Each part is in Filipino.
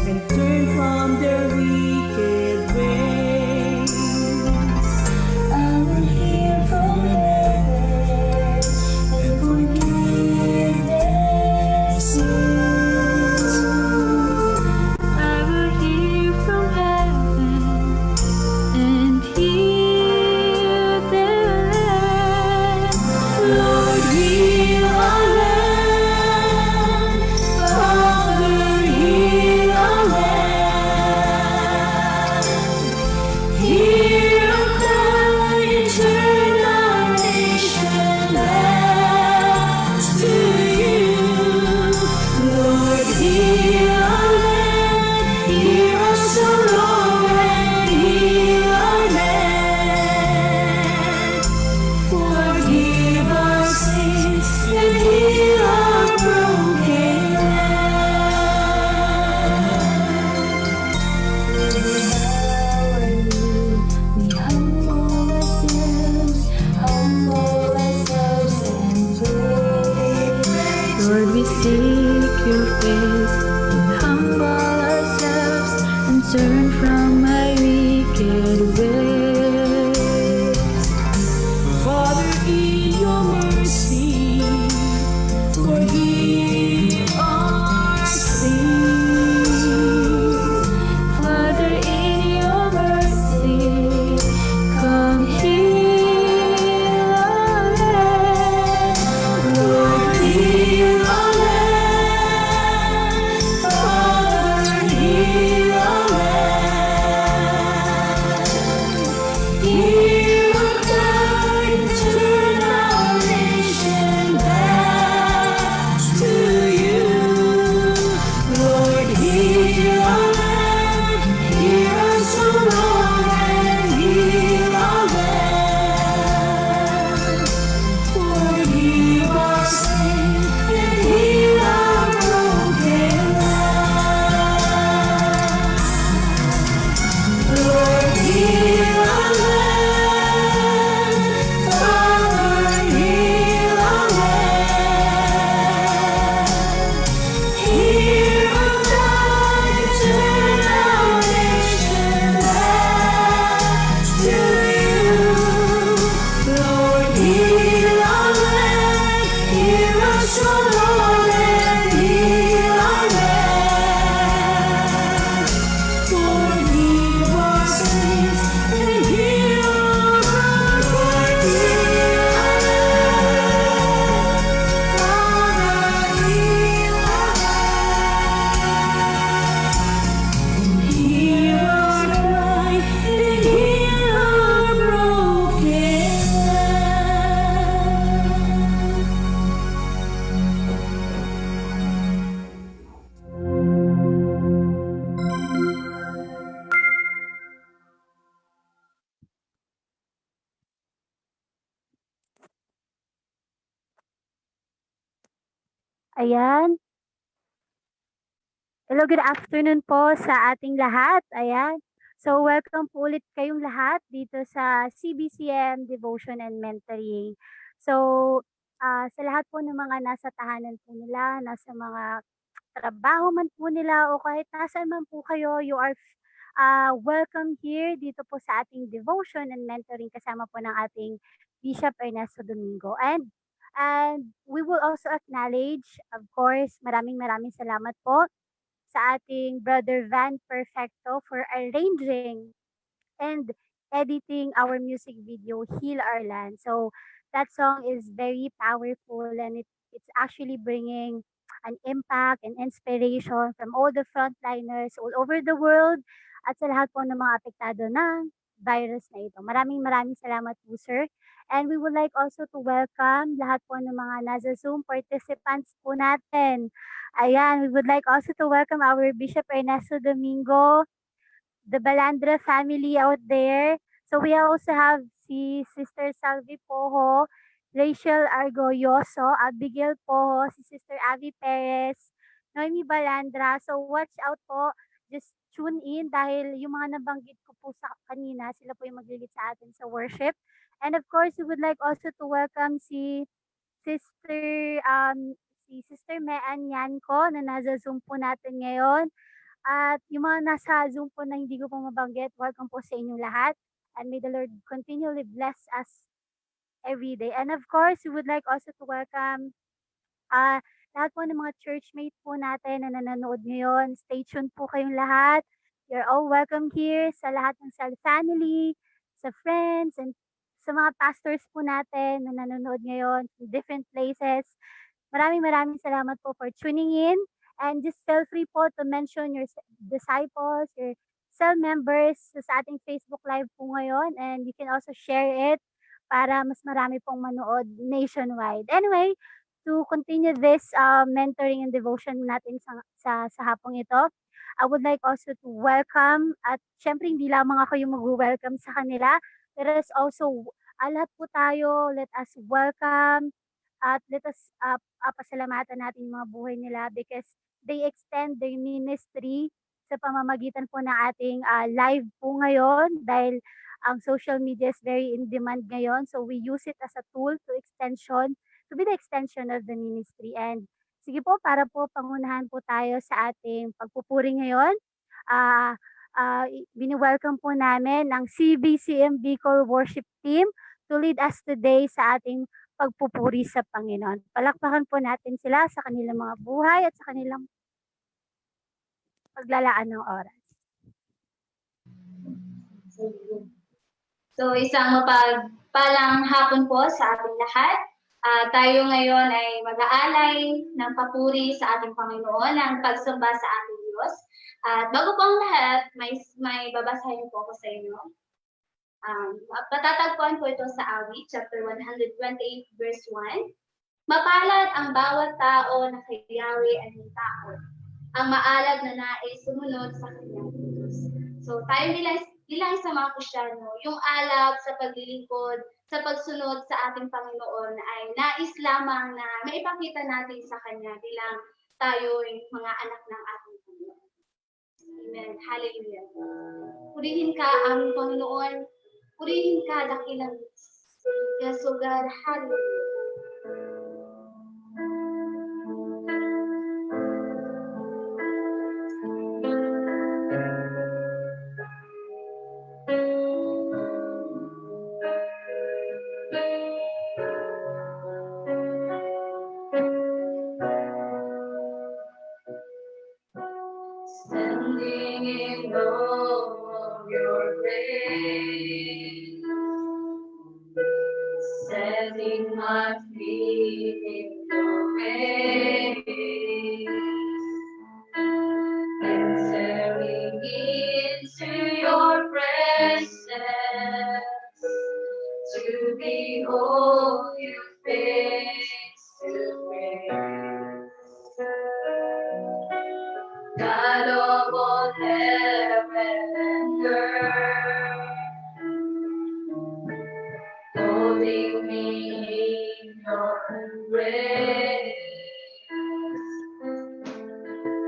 and turn from their wicked ways. I will hear from heaven and forgive their sins. I will hear from heaven and heal their land. Lord, heal our land. Father, heal our land. Hear our cry and turn our nation back to you. Lord, heal our land. Hear our sorrow and heal our land. Forgive our sins and heal our broken land. We humble ourselves and pray. Lord, we seek your face and humble ourselves and turn from my wicked ways. Father, in your mercy, forgive our sins. Father, in your mercy, come heal our land. Lord, heal our land. Father, heal our land. Hear our cry and turn our nation back to you. Lord, heal our land. Hear our sorrow and heal our land. Forgive our sin and heal our broken land. Lord, heal our land. Father, heal our land. Hear our cry and turn our nation back to you. Lord, heal our land. Hear our sorrow and heal our land. Forgive our sins and heal our broken land. Father, heal our land. Hear our cry and heal our broken Ayan. Hello, good afternoon po sa ating lahat. Ayan. So, welcome po ulit kayong lahat dito sa CBCM Devotion and Mentoring. So, sa lahat po ng mga nasa tahanan po nila, nasa mga trabaho man po nila o kahit nasaan man po kayo, you are welcome here dito po sa ating Devotion and Mentoring kasama po ng ating Bishop Ernesto Domingo. And we will also acknowledge, of course, maraming salamat po sa ating Brother Van Perfecto for arranging and editing our music video, Heal Our Land. So that song is very powerful and it's actually bringing an impact and inspiration from all the frontliners all over the world at sa lahat po ng mga apektado ng virus na ito. Maraming salamat po, sir. And we would like also to welcome lahat po ng mga nasa Zoom participants po natin. Ayan, we would like also to welcome our Bishop Ernesto Domingo, the Balandra family out there. So we also have si Sister Salvi Poho, Rachel Argoyoso, Abigail Poho, si Sister Avi Perez, Noemi Balandra. So watch out po. Just tune in dahil yung mga nabanggit ko po sa kanina, sila po yung maglilit sa atin sa worship. And of course, we would like also to welcome Sister si Sister Mean Yanko na nasa Zoom po natin ngayon. At yung mga nasa Zoom po na hindi ko po mabanggit, welcome po sa inyong lahat. And may the Lord continually bless us every day. And of course, we would like also to welcome lahat po ng mga churchmate po natin na nanonood ngayon. Stay tuned po kayong lahat. You're all welcome here sa lahat ng sa family, sa friends, and sa mga pastors po natin na nanonood ngayon from different places. Maraming maraming salamat po for tuning in. And just feel free po to mention your disciples, your cell members sa ating Facebook Live po ngayon. And you can also share it para mas marami pong manood nationwide. Anyway, to continue this mentoring and devotion natin sa hapong ito, I would like also to welcome at syempre hindi lamang ako yung mag-welcome sa kanila. There is also lahat po tayo, let us welcome at let us pasalamatan natin yung mga buhay nila because they extend their ministry sa pamamagitan po ng ating live po ngayon dahil ang social media is very in demand ngayon. So we use it as a tool to be the extension of the ministry. And sige po, para po pangunahan po tayo sa ating pagpupuri ngayon. Ah Bini-welcome po namin ang CBCM Bicol Worship Team to lead us today sa ating pagpupuri sa Panginoon. Palakpakan po natin sila sa kanilang mga buhay at sa kanilang paglalaan ng oras. So, isang mapagpalang hapon po sa ating lahat. Tayo ngayon ay mag-aalay ng papuri sa ating Panginoon, ng pagsamba sa ating Diyos. At bago po ang lahat, may babasahin po ako sa inyo. Patatagpuan po ito sa Awit, chapter 128, verse 1. Mapalad ang bawat tao na kay Yahweh ay may takot, ang maalab na nais sumunod sa kanyang utos. So tayo bilang isang mga Kristiyano, yung alab sa paglilingkod, sa pagsunod sa ating Panginoon ay nais lamang na maipakita natin sa Kanya bilang tayo'y mga anak ng ating Panginoon. Amen. Hallelujah. Purihin ka, aming Panginoon. Purihin ka, dakilang Diyos. Yes, O God. Hallelujah. Standing in awe of your grace, setting my feet in your ways, entering into your presence, to behold you face to face. God of all heaven and earth, holding me in your embrace,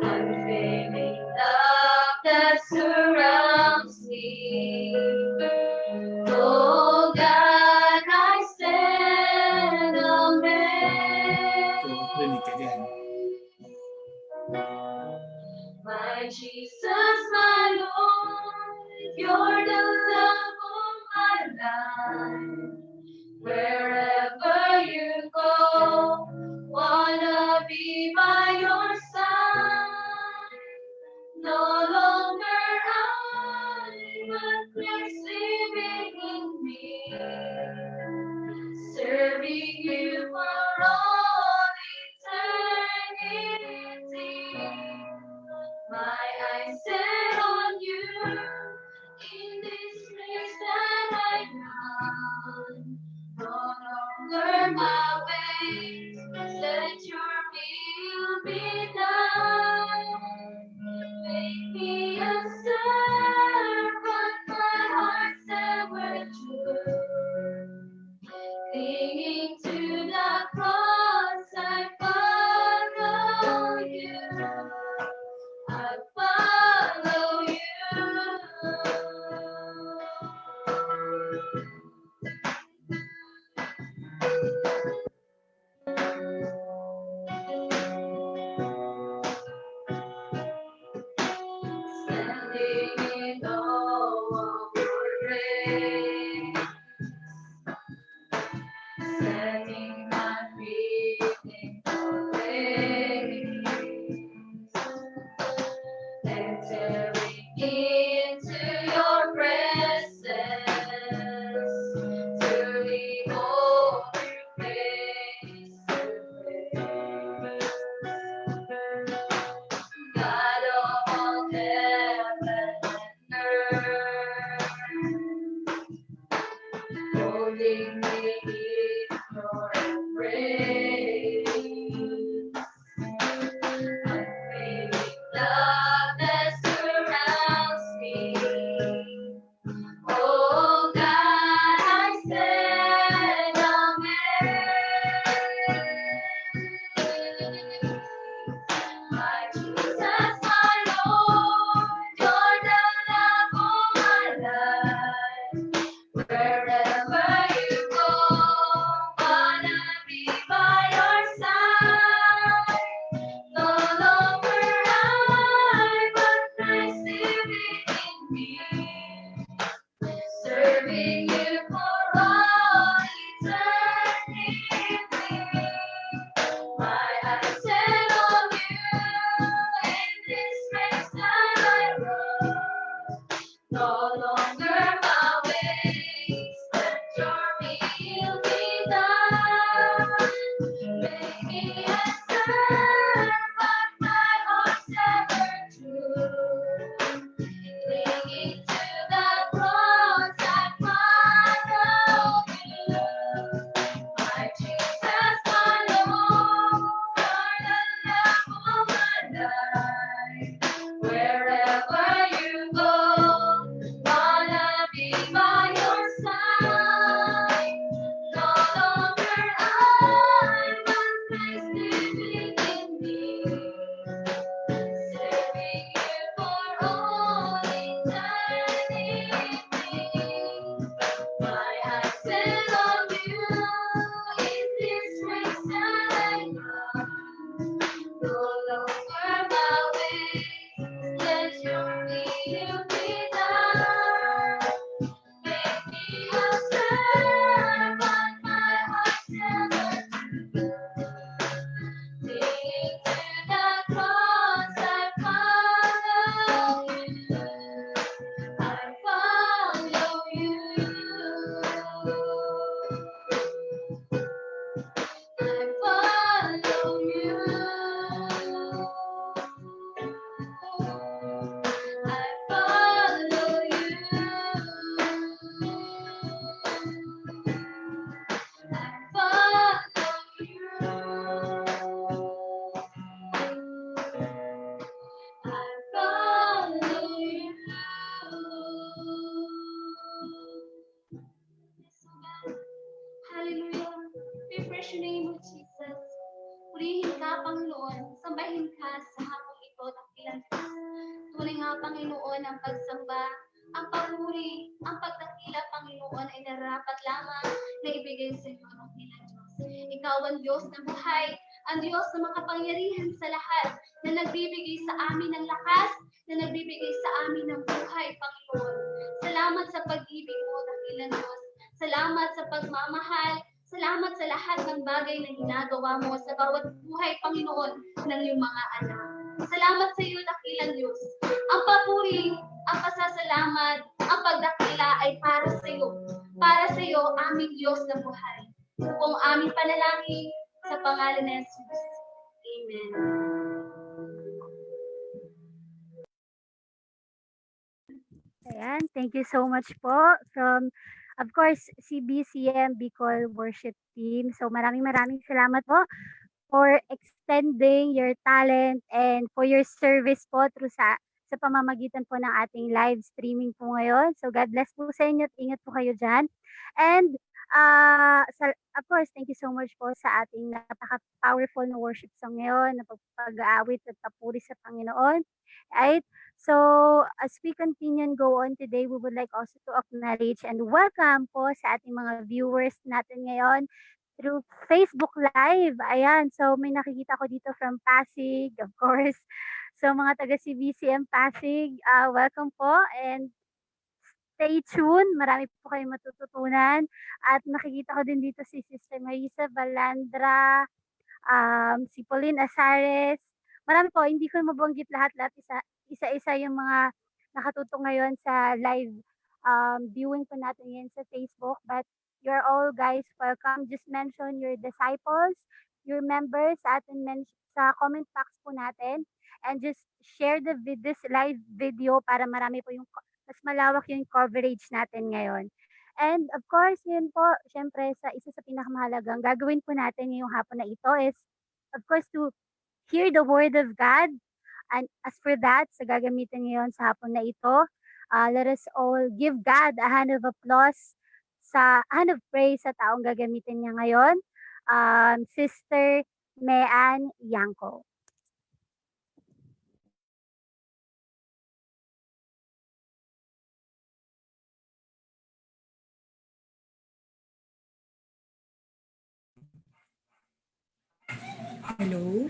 unfailing love that surrounds me. Oh God, I stand amazed. My Jesus, my Lord, you're the love of my life. Wherever you go, wanna be by your side. No longer I, but Christ living in me, serving you for all eternity. My eyes set on you in this place that I am. No longer my ways, let your will be done. Make me a servant, my heart's ever true. Clinging to the cross, I follow you. I follow you. Panginoon, ang pagsamba, ang papuri, ang pagdakila, Panginoon, ay nararapat lamang na ibigay sa iyo, dakilang Diyos. Ikaw ang Diyos na buhay, ang Diyos na makapangyarihan sa lahat, na nagbibigay sa amin ng lakas, na nagbibigay sa amin ng buhay, Panginoon. Salamat sa pag-ibig mo, dakilang Diyos. Salamat sa pagmamahal. Salamat sa lahat ng bagay na ginagawa mo sa bawat buhay, Panginoon, ng iyong mga anak. Salamat sa iyo, dakilang Diyos. Ang papuri, ang pasasalamat, ang pagdakila ay para sa iyo. Para sa iyo, aming Diyos na buhay. Ito po ang aming panalangin sa pangalan ni Jesus. Amen. Ayan, thank you so much po from, of course, CBCM Bicol Worship Team. So maraming salamat po for extending your talent and for your service po through sa pamamagitan po ng ating live streaming po ngayon. So God bless po sa inyo at ingat po kayo dyan. And of course, thank you so much po sa ating napaka-powerful na worship song ngayon, na pag-aawit at papuri sa Panginoon. Right? So, as we continue and go on today, we would like also to acknowledge and welcome po sa ating mga viewers natin ngayon through Facebook Live. Ayan, so may nakikita ko dito from Pasig, of course. So, mga taga CBCM Pasig, welcome po and stay tuned. Marami po kayong matututunan. At nakikita ko din dito si Sister Marisa Balandra, si Pauline Asares. Marami po, hindi ko mabanggit lahat-lahat. Isa-isa yung mga nakatuto ngayon sa live viewing po natin yan sa Facebook. But you're all guys welcome. Just mention your disciples, your members sa atin sa comment box po natin. And just share this live video para marami po yung mas malawak yung coverage natin ngayon. And of course, yun po, syempre, isa sa pinakamahalagang gagawin po natin ngayong hapon na ito is, of course, to hear the word of God. And as for that, sa gagamitin ngayon sa hapon na ito, let us all give God a hand of applause, a hand of praise sa taong gagamitin niya ngayon, Sister Mean Yanko. Hello?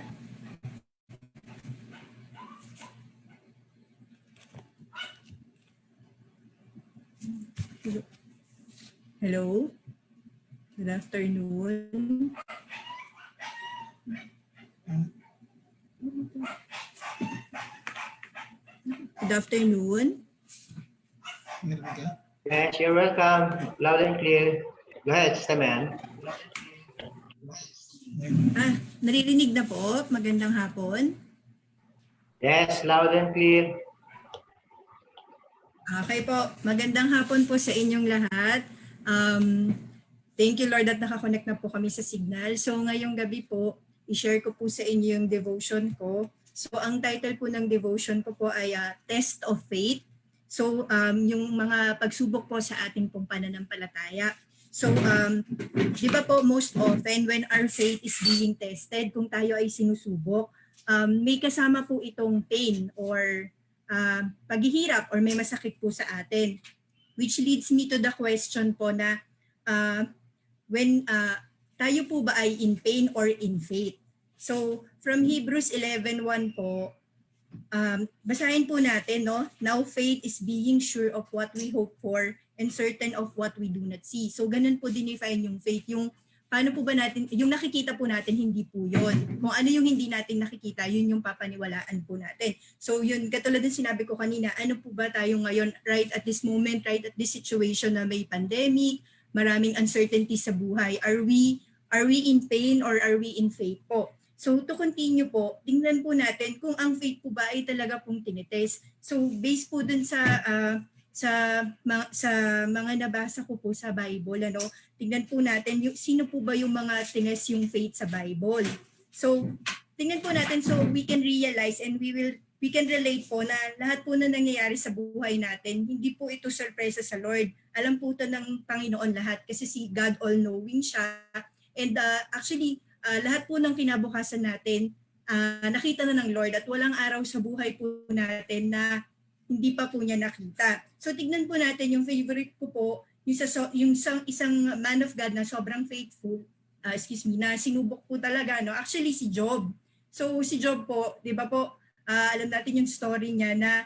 Hello? Good afternoon. Good afternoon. Yes, you're welcome. Loud and clear. Go ahead, Sister Man. Naririnig na po. Magandang hapon. Yes, loud and clear. Okay po. Magandang hapon po sa inyong lahat. Thank you Lord at nakakonect na po kami sa Signal. So ngayong gabi po, i-share ko po sa inyo yung devotion ko. So ang title po ng devotion ko po ay Test of Faith. So yung mga pagsubok po sa ating pong pananampalataya. So di ba po most often when our faith is being tested, kung tayo ay sinusubok, may kasama po itong pain or paghihirap or may masakit po sa atin. Which leads me to the question po na when tayo po ba ay in pain or in faith? So from Hebrews 11:1 po, basahin po natin, no? Now faith is being sure of what we hope for and certain of what we do not see. So ganun po dinefine yung faith. Yung paano po ba natin, yung nakikita po natin, hindi po yun. Kung ano yung hindi natin nakikita, yun yung papaniwalaan po natin. So yun, katulad ng sinabi ko kanina, ano po ba tayo ngayon, right at this moment, right at this situation na may pandemic, maraming uncertainty sa buhay. Are we in pain or are we in faith po? So to continue po, tingnan po natin kung ang faith po ba ay talaga pong tinitest. So based po dun sa mga nabasa ko po sa Bible, ano, tingnan po natin yung sino po ba yung mga tinest yung faith sa Bible. So tingnan po natin so we can realize and we can relate po na lahat po na nangyayari sa buhay natin, hindi po ito sorpresa sa Lord. Alam po ito ng Panginoon lahat kasi si God all-knowing siya. And actually, lahat po ng kinabukasan natin, nakita na ng Lord at walang araw sa buhay po natin na hindi pa po niya nakita. So tignan po natin yung favorite ko po, yung isang man of God na sobrang faithful, na sinubok po talaga, no? Actually si Job. So si Job po, 'di ba po, alam natin yung story niya na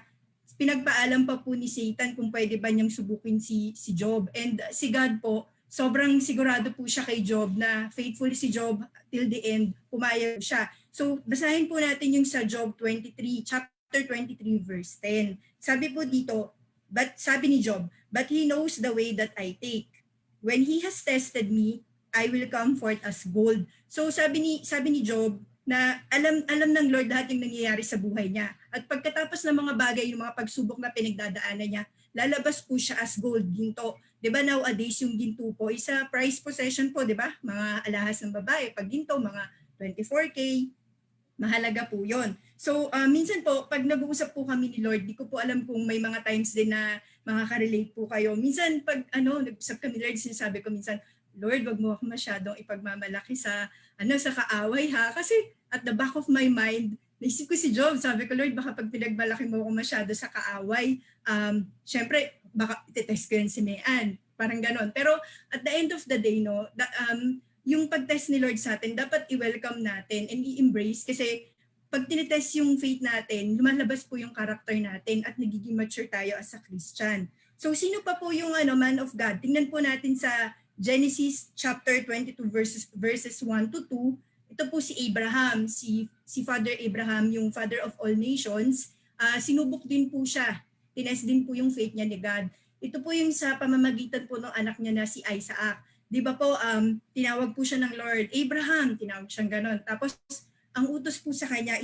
pinagpaalam pa po ni Satan kung pwede ba niyang subukin si Job. And si God po, sobrang sigurado po siya kay Job na faithful si Job till the end, pumayag siya. So basahin po natin yung sa Job 23, chapter 23 verse 10. Sabi po dito, sabi ni Job, "But he knows the way that I take. When he has tested me, I will come forth as gold." So sabi ni Job na alam ng Lord lahat yung nangyayari sa buhay niya. At pagkatapos ng mga bagay, yung mga pagsubok na pinagdadaanan niya, lalabas po siya as gold, ginto. 'Di ba nowadays yung ginto po isa price possession po, 'di ba? Mga alahas ng babae, pag ginto mga 24K, mahalaga po 'yon. So minsan po pag nag-uusap po kami ni Lord, di ko po alam kung may mga times din na makaka-relate po kayo. Minsan pag nag-usap kami Lord, sinasabi ko minsan, Lord, wag mo ako masyadong ipagmamalaki sa sa kaaway ha. Kasi at the back of my mind, naisip ko si Job, sabi ko, Lord, baka pag pinagmalaki mo ako masyado sa kaaway, syempre, baka itetest ko yun si Mean. Parang ganon. Pero at the end of the day, yung pag-test ni Lord sa atin, dapat i-welcome natin and i-embrace kasi pag tinetest yung faith natin, lumalabas po yung character natin at nagiging mature tayo as a Christian. So sino pa po yung man of God? Tingnan po natin sa Genesis chapter 22 verses 1 to 2. Ito po si Abraham, si Father Abraham, yung father of all nations. Sinubok din po siya. Tinest din po yung faith niya ni God. Ito po yung sa pamamagitan po ng anak niya na si Isaac. 'Di ba po tinawag po siya ng Lord, Abraham, tinawag siyang ganon. Tapos ang utos po sa kanya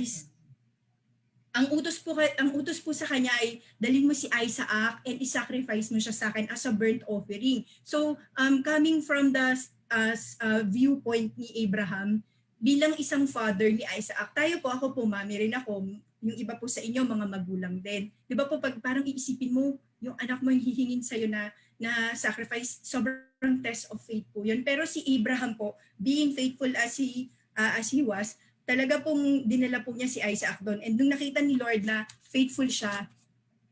ay dalhin mo si Isaac and i-sacrifice mo siya sa akin as a burnt offering. So coming from the viewpoint ni Abraham, bilang isang father ni Isaac, ako po, mami rin ako, yung iba po sa inyo, mga magulang din. Di ba po, pag parang iisipin mo, yung anak mo yung hihingin sa'yo na sacrifice, sobrang test of faith po yun. Pero si Abraham po, being faithful as he was, talaga pong dinala po niya si Isaac doon. And nung nakita ni Lord na faithful siya,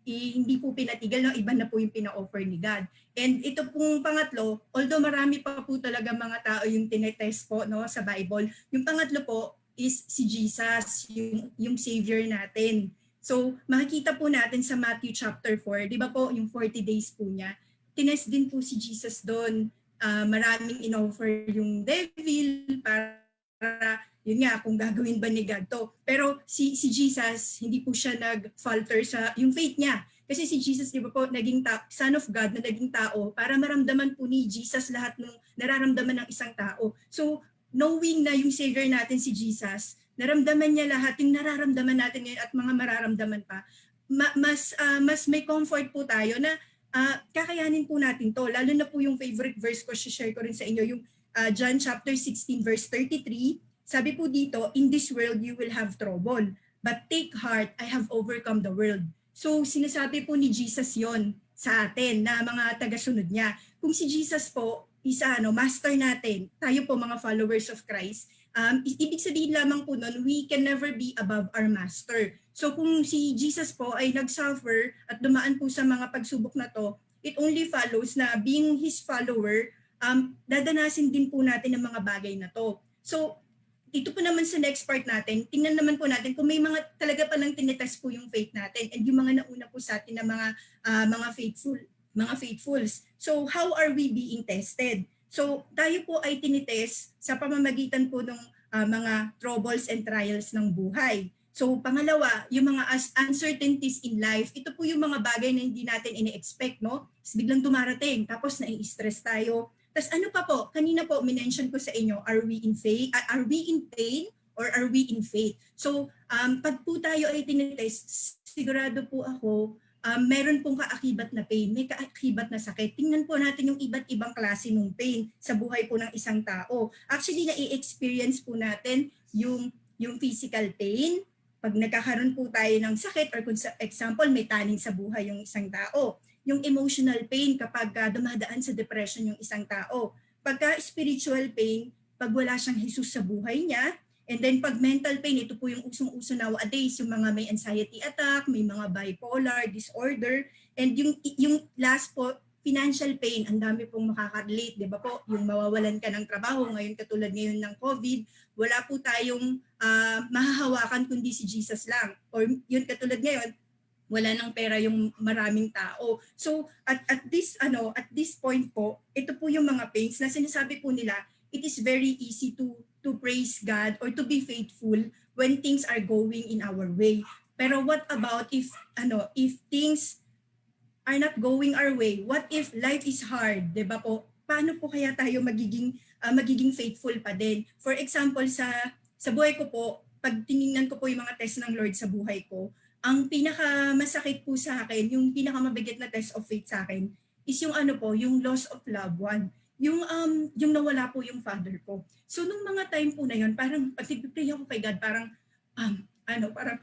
hindi po pinatigal, iba na po yung pina-offer ni God. And ito pong pangatlo, although marami pa po talaga mga tao yung tinetest po sa Bible, yung pangatlo po is si Jesus, yung Savior natin. So makikita po natin sa Matthew chapter 4, di ba po yung 40 days po niya, tinest din po si Jesus doon. Maraming in-offer yung devil para yun nga, kung gagawin ba ni God to. Pero si Jesus, hindi po siya nag-falter sa yung faith niya. Kasi si Jesus, di ba po, naging Son of God na naging tao para maramdaman po ni Jesus lahat ng nararamdaman ng isang tao. So, knowing na yung Savior natin si Jesus, naramdaman niya lahat yung nararamdaman natin ngayon at mga mararamdaman pa, mas may comfort po tayo na kakayanin po natin to. Lalo na po yung favorite verse ko, share ko rin sa inyo, yung John chapter 16 verse 33. Sabi po dito, in this world you will have trouble, but take heart, I have overcome the world. So sinasabi po ni Jesus yon sa atin na mga tagasunod niya. Kung si Jesus po, master natin, tayo po mga followers of Christ, ibig sabihin lamang po nun, we can never be above our master. So kung si Jesus po ay nag-suffer at dumaan po sa mga pagsubok na to, it only follows na being His follower, dadanasin din po natin ang mga bagay na to. So ito po naman sa next part natin, tingnan naman po natin kung may mga talaga palang tinetest po yung faith natin and yung mga nauna po sa atin na mga faithfuls. So how are we being tested? So tayo po ay tinitest sa pamamagitan po ng mga troubles and trials ng buhay. So pangalawa, yung mga uncertainties in life, ito po yung mga bagay na hindi natin ini-expect, no? Biglang dumarating, tapos nai-stress tayo. Tapos ano pa po, kanina po minention ko sa inyo, are we in pain or are we in faith? So pag po tayo ay tinitest, sigurado po ako, meron pong kaakibat na pain, may kaakibat na sakit. Tingnan po natin yung iba't ibang klase ng pain sa buhay po ng isang tao. Actually, na-i-experience po natin yung physical pain, pag nagkakaroon po tayo ng sakit or kung sa example, may taning sa buhay yung isang tao. Yung emotional pain kapag dumadaan sa depression yung isang tao. Pagka spiritual pain, pag wala siyang Jesus sa buhay niya, And then pag mental pain, ito po yung usong-uso nowadays, yung mga may anxiety attack, may mga bipolar disorder, and yung last po, financial pain, ang dami pong makaka-relate, di ba po? Yung mawawalan ka ng trabaho, ngayon katulad ngayon ng COVID, wala po tayong mahahawakan kundi si Jesus lang. Or yun katulad ngayon, wala ng pera yung maraming tao. So at this point po, ito po yung mga pains na sinasabi po nila, it is very easy to praise God or to be faithful when things are going in our way. Pero what about if things are not going our way? What if life is hard, 'di ba po? Paano po kaya tayo magiging faithful pa din? For example, sa buhay ko po, pag tiningnan ko po yung mga test ng Lord sa buhay ko, ang pinakamasakit po sa akin, yung pinakamabigat na test of faith sa akin is yung yung loss of loved one. Yung nawala po yung father ko. So nung mga time po na yun, parang pag nag-pray ako kay God, parang parang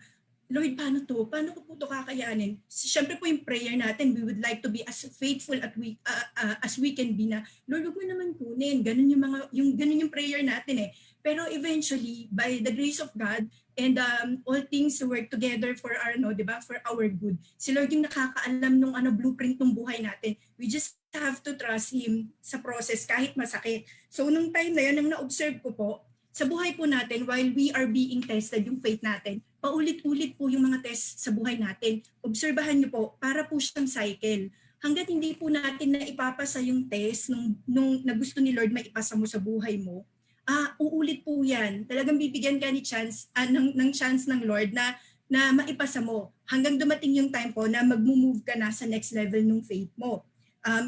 Lord, paano to? Paano ko po to kakayanin? Siyempre po yung prayer natin, we would like to be as faithful as we can be na, Lord, huwag mo naman kunin. Ganun ganun yung prayer natin eh. Pero eventually, by the grace of God, and all things work together for our, diba? For our good. Si Lord yung nakakaalam nung blueprint ng buhay natin. We just have to trust Him sa process kahit masakit. So nung time na yun, nang na-observe ko po, sa buhay po natin, while we are being tested, yung faith natin, paulit-ulit po yung mga test sa buhay natin. Obserbahan niyo po, para po siyang cycle. Hanggat hindi po natin na ipapasa yung test nung na gusto ni Lord maipasa mo sa buhay mo, uulit po yan. Talagang bibigyan ka ng chance ng Lord na maipasa mo. Hanggang dumating yung time po na mag-move ka na sa next level ng faith mo.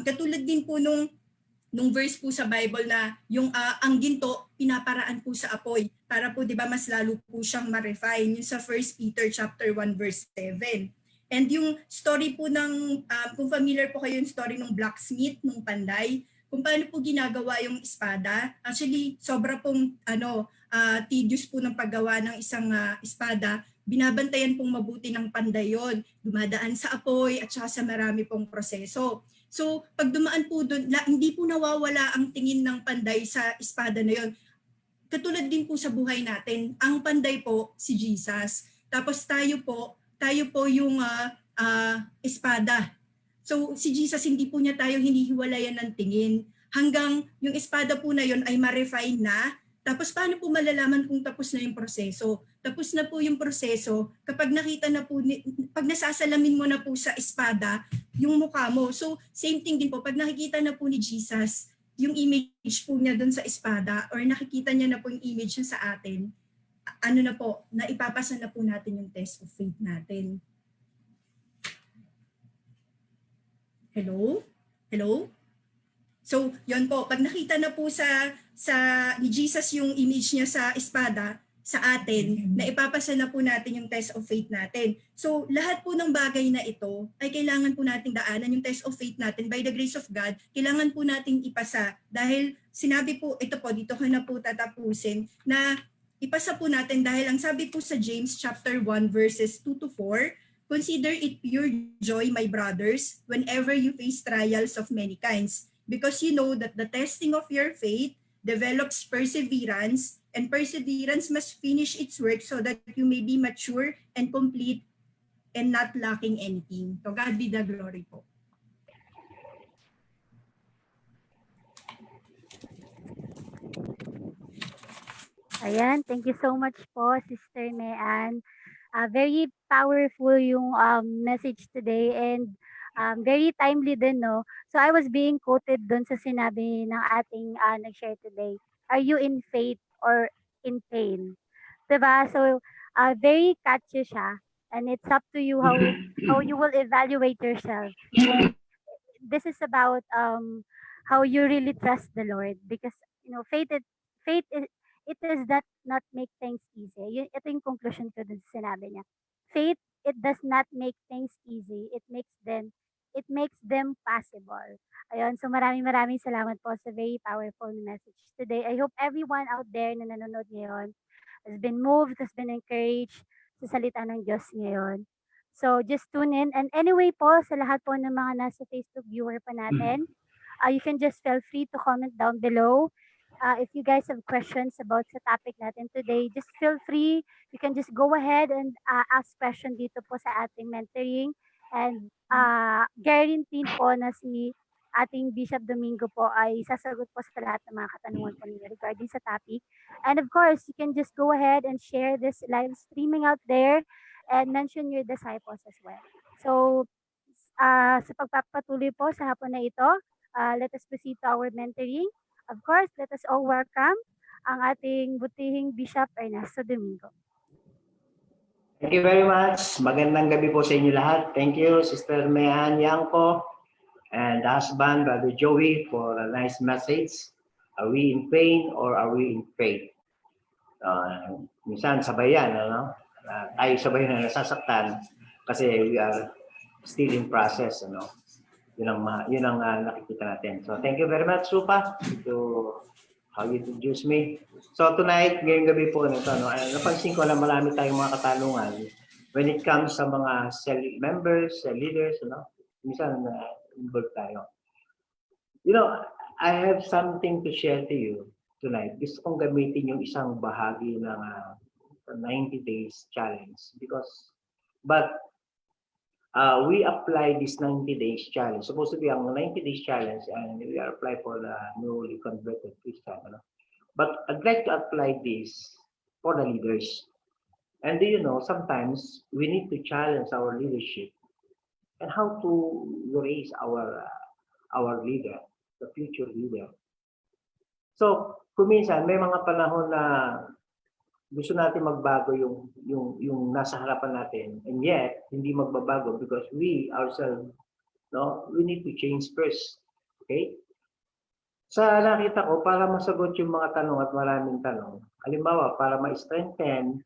Katulad din po nung verse po sa Bible na yung ang ginto pinaparaan po sa apoy para po 'di ba mas lalo po siyang ma-refine, yung sa 1 Peter chapter 1 verse 7. And yung story po ng kung familiar po kayo yung story ng blacksmith nung Panday, kung paano po ginagawa yung espada. Actually sobra pong tedious po ng paggawa ng isang espada. Binabantayan pong mabuti ng Panday yon, dumadaan sa apoy at saka sa marami pong proseso. So pag dumaan po doon, hindi po nawawala ang tingin ng Panday sa espada na yon. Katulad din po sa buhay natin, ang Panday po si Jesus. Tapos tayo po yung espada. So si Jesus, hindi po niya tayo hinihiwalayan ng tingin. Hanggang yung espada po na yon ay ma-refine na. Tapos paano po malalaman kung tapos na yung proseso? Tapos na po yung proseso kapag nakita na po, pag nasasalamin mo na po sa espada, yung mukha mo. So same thing din po, pag nakikita na po ni Jesus, yung image po niya doon sa espada or nakikita niya na po yung image niya sa atin, naipapasa na po natin yung test of faith natin. Hello? Hello? So, yun po, pag nakita na po ni Jesus yung image niya sa espada, sa atin, na ipapasa na po natin yung test of faith natin. So, lahat po ng bagay na ito ay kailangan po nating daanan yung test of faith natin. By the grace of God, kailangan po nating ipasa. Dahil sinabi po, ito po, dito ko na po tatapusin, na ipasa po natin dahil ang sabi po sa James chapter 1 verses 2 to 4, consider it pure joy, my brothers, whenever you face trials of many kinds, because you know that the testing of your faith develops perseverance, and perseverance must finish its work so that you may be mature and complete and not lacking anything. To God be the glory po. Ayan, thank you so much po, Sister Mean. Very powerful yung message today and very timely din, no? So I was being quoted dun sa sinabi ng ating nag-share today. Are you in faith or in pain? Diba? So very catchy siya. And it's up to you how you will evaluate yourself. Kung this is about how you really trust the Lord because faith is it is that not make things easy. Ito yung conclusion ko dun sa sinabi niya. Faith, it does not make things easy. It makes them possible. Ayun, so maraming salamat po sa very powerful message today. I hope everyone out there na nanonood ngayon has been moved, has been encouraged sa salita ng Diyos ngayon. So just tune in. And anyway po, sa lahat po ng mga nasa Facebook viewer pa natin, you can just feel free to comment down below if you guys have questions about sa topic natin today, just feel free. You can just go ahead and ask question dito po sa ating mentoring. And guaranteed po na si ating Bishop Domingo po ay sasagot po sa lahat ng mga katanungan po ninyo regarding sa topic. And of course, you can just go ahead and share this live streaming out there and mention your disciples as well. So, sa pagpapatuloy po sa hapon na ito, let us proceed to our mentoring. Of course, let us all welcome ang ating butihing Bishop Ernesto Domingo. Thank you very much. Magandang gabi po sa inyo lahat. Thank you, Sister Mehan Yanko and husband, Brother Joey, for a nice message. Are we in pain or are we in faith? Minsan sabay yan, ano? Tayo sabay na nasasaktan kasi we are still in process, ano? Yun ang nakikita natin. So thank you very much, Supa, to how you introduce me. So tonight, ngayong gabi po, napansin ko na marami tayong mga katanungan when it comes sa mga cell members, cell leaders, minsan involved tayo. I have something to share to you tonight. Gusto kong gamitin yung isang bahagi ng 90 days challenge but we apply this 90 days challenge. Supposed to be a 90 days challenge, and we are apply for the newly converted Christian. But I'd like to apply this for the leaders. And do you know, sometimes we need to challenge our leadership and how to raise our leader, the future leader. So, kuminsan may mga panahon na gusto natin magbago yung nasa harapan natin, and yet hindi magbabago because we ourselves, we need to change first. Okay? Sa nakita ko, para masagot yung mga tanong at maraming tanong, halimbawa, para ma-strengthen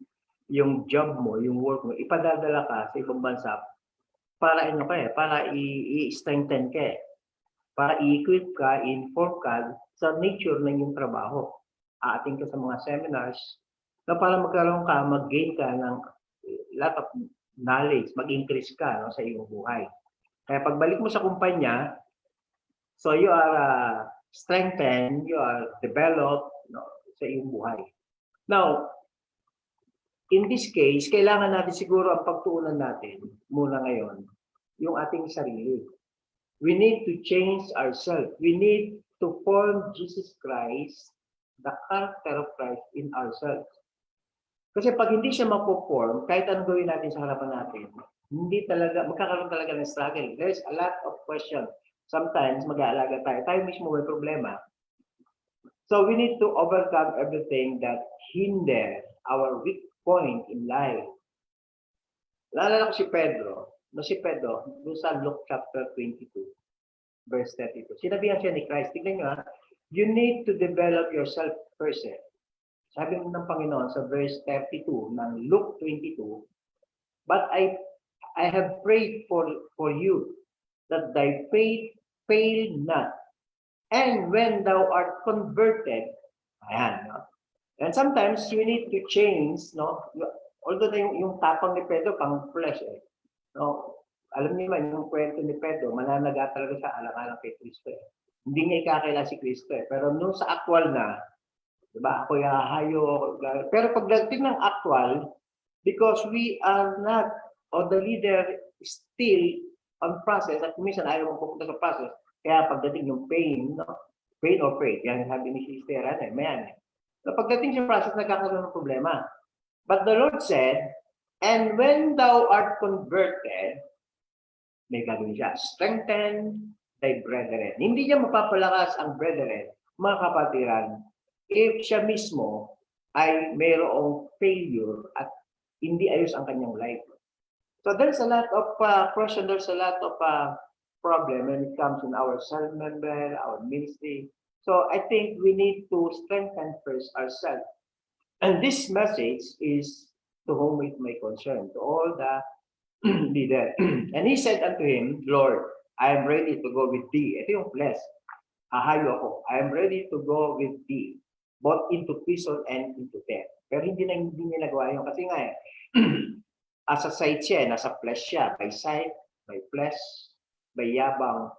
yung job mo, yung work mo, ipadadala ka sa ibang bansa para para i-strengthen ka, para i-equip ka, inform ka sa nature ng yung trabaho. Aating ka sa mga seminars na para magkaroon ka, mag-gain ka ng lot of knowledge, mag-increase ka sa iyong buhay. Kaya pagbalik mo sa kumpanya, so you are strengthened, you are developed sa iyong buhay. Now, in this case, kailangan natin siguro ang pagtuunan natin muna ngayon, yung ating sarili. We need to change ourselves. We need to form Jesus Christ, the character of Christ in ourselves. Kasi pag hindi siya mapo-form, kahit anong gawin natin sa harapan natin, magkakaroon talaga ng struggle. There's a lot of questions. Sometimes mag-aalaga tayo mismo may problema. So we need to overcome everything that hinder our weak point in life. Naalala ko si Pedro, doon sa Luke chapter 22, verse 32. Sinabihan siya ni Christ, tignan nyo you need to develop yourself first. Sabi ng Panginoon sa verse 32 ng Luke 22, but I have prayed for you that thy faith fail not. And when thou art converted, and sometimes you need to change, although yung tapang ni Pedro pang flesh, alam niyo man yung kwento ni Pedro, mananaga talaga siya alang-alang kay Kristo. Hindi niya ikakilala si Kristo. Pero nung sa actual na, diba, ako yahayo, pero pagdating ng actual, because we are not, or the leader is still on process, at minsan ayaw mo pupunta sa process, kaya pagdating yung pain, pain or faith, yan sabi ni Sister Mayan. So pagdating sa process, nagkakaroon ng problema. But the Lord said, and when thou art converted, may gagawin siya, strengthen thy brethren. Hindi niya mapapalakas ang brethren, mga kapatiran, if siya mismo ay mayroong failure at hindi ayos ang kanyang life. So there's a lot of question, there's a lot of problem when it comes in our cell member, our ministry. So I think we need to strengthen first ourselves. And this message is to whom it may concern, to all the leaders. And he said unto him, Lord, I am ready to go with thee. Ito yung bless. Hahayo ako. I am ready to go with thee, both into prison and into death. Pero hindi niya nagawa yun. Kasi nga as a sight siya, nasa flesh siya. By sight, by flesh, by yabang.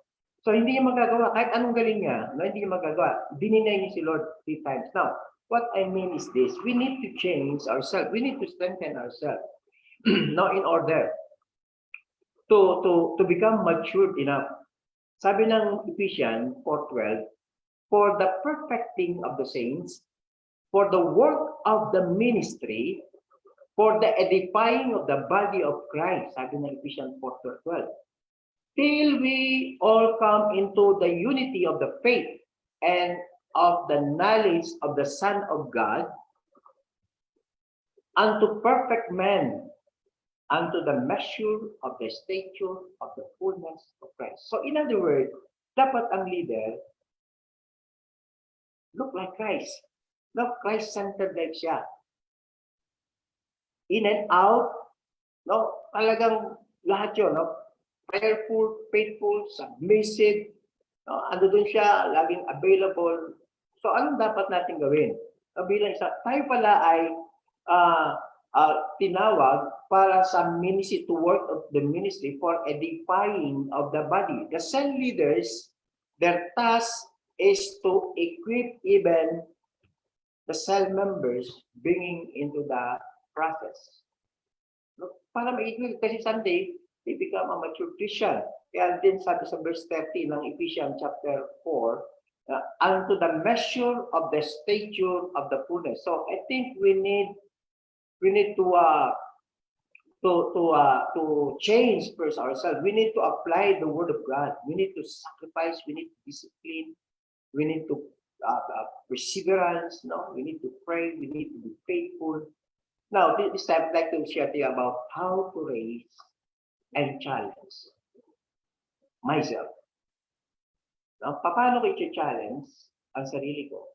So hindi niya magagawa. Kahit anong galing niya, no, hindi niya magagawa. Dininay niya si Lord 3 times. Now, what I mean is this. We need to change ourselves. We need to strengthen ourselves. No, in order to become matured enough. Sabi ng Ephesians 4:12, for the perfecting of the saints, for the work of the ministry, for the edifying of the body of Christ. Sabi ng Ephesians 4:12. Till we all come into the unity of the faith and of the knowledge of the Son of God, unto perfect man, unto the measure of the stature of the fullness of Christ. So in other words, dapat ang leader look like Christ. No, Christ-centered life siya. In and out, no, talagang lahat yun, no? Prayerful, faithful, submissive, no? Ando dun siya, laging available. So anong dapat natin gawin? Bilang isa, tayo pala ay tinawag para sa ministry, to work of the ministry for edifying of the body. The cell leaders, their task is to equip even the cell members, bringing into the process. No? Para ma-equip, kasi someday, they become a mature Christian. Kaya din sabi sa verse 30 ng Ephesians chapter 4, unto the measure of the stature of the fullness. So I think we need to change first ourselves. We need to apply the word of God. We need to sacrifice. We need to discipline. We need to perseverance. No, we need to pray. We need to be faithful. Now, this time I'd like to share to you about how to raise and challenge myself. Now, paano ko i-challenge ang sarili ko?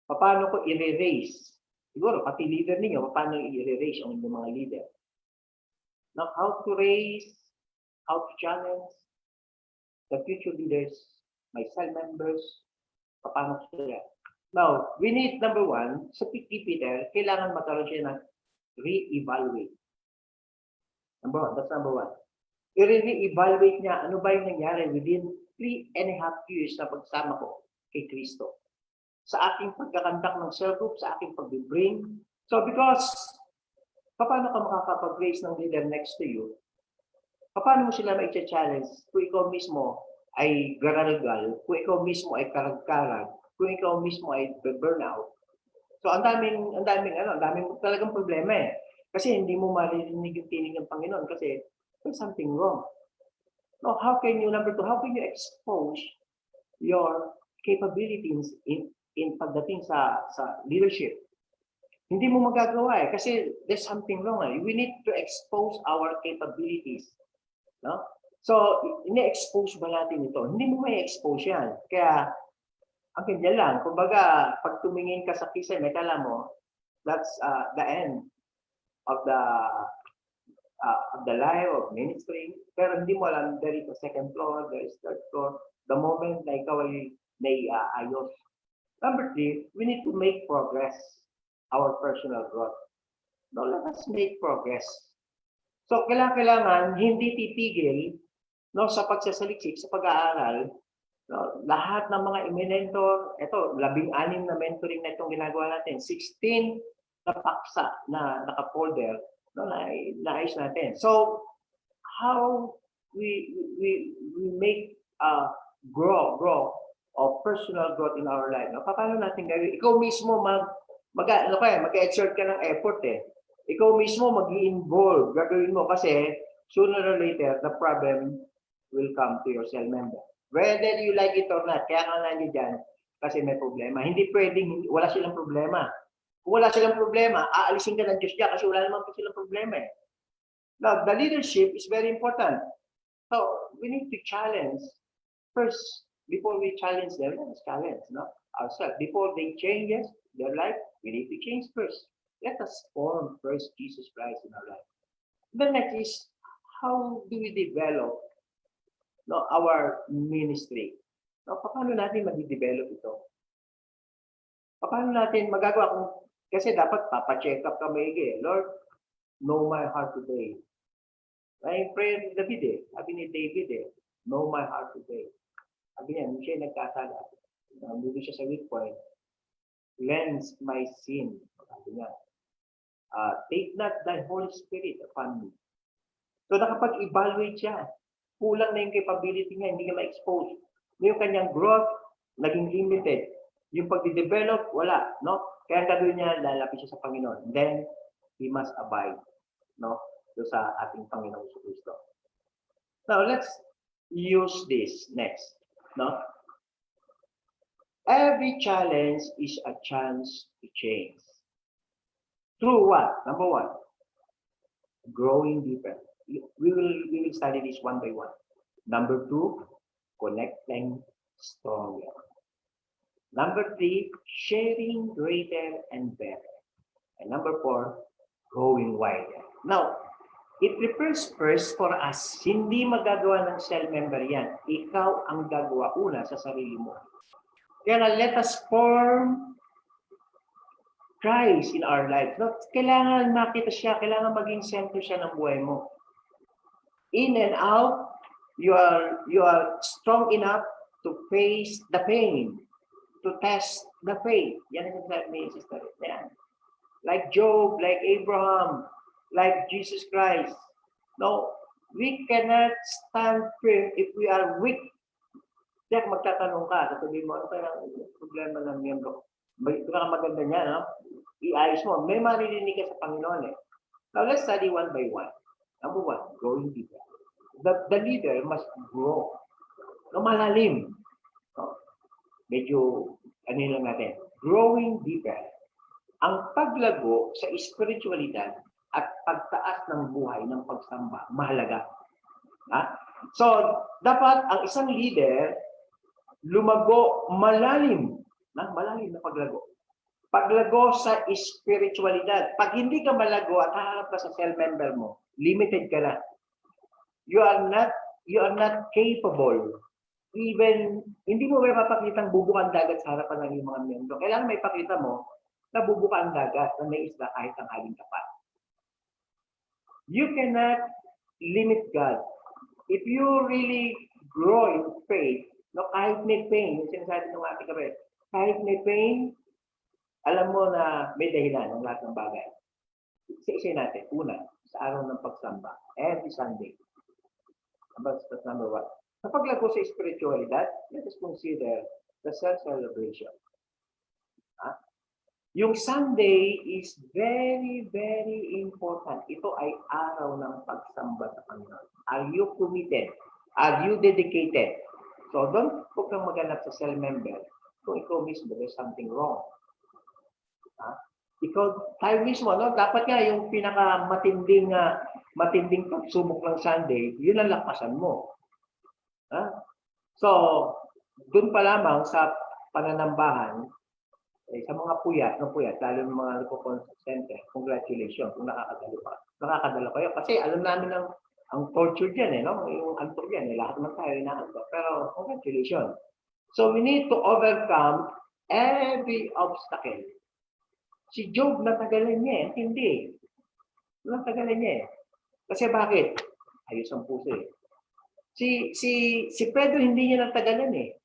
Paano ko i-raise? Siguro, pati leader ninyo, paano i-raise ang inyong mga leader? Now, how to raise, how to challenge the future leaders, my cell members, paano sila? Now, we need, number one, sa Peter, kailangan magkaroon siya ng re-evaluate. Number one, that's number one. I-re-evaluate niya, ano ba yung nangyari within 3.5 years na pagsama ko kay Kristo. Sa aking pagkakandak ng cell group, sa aking pag-bring. So because, paano ka makakapag-raise ng leader next to you? Paano mo sila ma-challenge kung ikaw mismo ay garalgal, kung ikaw mismo ay karag-karag, kung ikaw mismo ay burnout? So ang daming talagang problema eh. Kasi hindi mo maririnig yung tinig ng Panginoon kasi there's something wrong. No, how can you expose your capabilities in pagdating sa leadership? Hindi mo magagawa eh kasi there's something wrong eh. We need to expose our capabilities. No? So, ini-expose ba natin ito? Hindi mo may expose yan. Kaya, ang kanya lang, kumbaga, pag tumingin ka sa kisay, may kala mo, that's the end of the life of ministry. Pero hindi mo alam, there is a second floor, there is third floor. The moment na ikaw ay ayos. Number 3, we need to make progress, our personal growth. No, let us make progress. So, kailangan hindi titigil no, sa pagsasaliksik, sa pag-aaral. No, lahat ng mga i-mentor, ito, 16 na mentoring na itong ginagawa natin, 16 na paksa na naka-folder, no, naayos natin. So, how we make grow of personal growth in our life. No? Paano natin gawin? Ikaw mismo mag-exert ka ng effort eh. Ikaw mismo mag-i-involve, gagawin mo kasi sooner or later the problem will come to your cell member. Whether you like it or not, kaya ka nandiyan dyan kasi may problema. Hindi pwedeng wala silang problema. Kung wala silang problema, aalisin ka ng Diyos dyan kasi wala naman po silang problema eh. Now, the leadership is very important. So, we need to challenge first, before we challenge them, let's challenge ourselves. Before they change their life, we need to change first. Let us form first Jesus Christ in our life. The next is, how do we develop our ministry? Paano natin mag-develop ito? Paano natin magagawa kung, kasi dapat papacheck up ka maigi. Lord, know my heart today. Ay, prayer ni David eh. Sabi ni David eh, know my heart today. Sabi niya, nung siya nagkasala, nandito siya sa weak point, cleanse my sin. Sabi niya, take not thy Holy Spirit upon me. So nakapag-evaluate siya. Kulang na yung capability niya, hindi niya ma-expose. Yung kanyang growth, naging limited. Yung pag-develop, wala. No? Kaya ang gagawin niya, lalapit siya sa Panginoon. Then, he must abide. No? Do sa ating Panginoon sa Kristo. Now, let's use this next. No? Every challenge is a chance to change. Through what? Number one, growing deeper. We will study this one by one. Number two, connecting stronger. Number three, sharing greater and better. And number four, going wider. Now, it refers first for us, hindi magagawa ng cell member yan. Ikaw ang gagawa una sa sarili mo. Kaya let us form Christ in our life. No, kailangan makita siya, kailangan maging sentro siya ng buhay mo. In and out, you are strong enough to face the pain, to test the faith. Yan ang sinasabi ni Sister. Yan. Like Job, like Abraham, like Jesus Christ. No, we cannot stand firm if we are weak. Kaya magtatanong ka, sasabihin mo, ano kaya ang problema ng miyembro? Ito na maganda niya, no? I-ayos mo. May maririnig ka sa Panginoon eh. Now, let's study one by one. Number one, growing deeper. The leader must grow. No, malalim. No? Medyo, ano lang natin, growing deeper. Ang paglago sa espiritualidad at pagtaas ng buhay ng pagsamba, mahalaga. Ha? So, dapat ang isang leader, lumago malalim na paglago. Paglago sa espiritualidad. Pag hindi ka malago at haharap ka sa cell member mo, limited ka na. You are not capable. Even, hindi mo may mapakitang bubukan dagat sa harapan ng iyong mga miyembro. Kailangan may pakita mo na bubukan dagat na may isla kahit ang haling tapat. You cannot limit God. If you really grow in faith, no, kahit may pain, yung sinasabi ng ating kapatid, kahit may pain, alam mo na may dahilan ng lahat ng bagay. Isa-isa natin. Una, sa araw ng pagsamba, every Sunday. That's number one. Sa paglago sa spiritualidad, let us consider the self-celebration. Yung Sunday is very, very important. Ito ay araw ng pagsamba sa Panginoon. Are you committed? Are you dedicated? So, huwag kang maghanap sa cell member kung ikaw mismo, there's something wrong. Ikaw, tayo mismo, no? Dapat nga yung pinaka-matinding pagsubok ng Sunday, yun ang lakpasan mo. So, dun pa lamang sa pananambahan, sa mga puyat, lalo ng mga nagpo-consent, congratulations kung nakakadalo kayo. Kasi alam namin ang torture dyan, no? Yung antok dyan, lahat naman tayo inaantok. Pero congratulations. So we need to overcome every obstacle. Si Job, natagalan niya, hindi. Natagalan niya. Kasi bakit? Ayos ang puso eh. Si Pedro, hindi niya natagalan eh.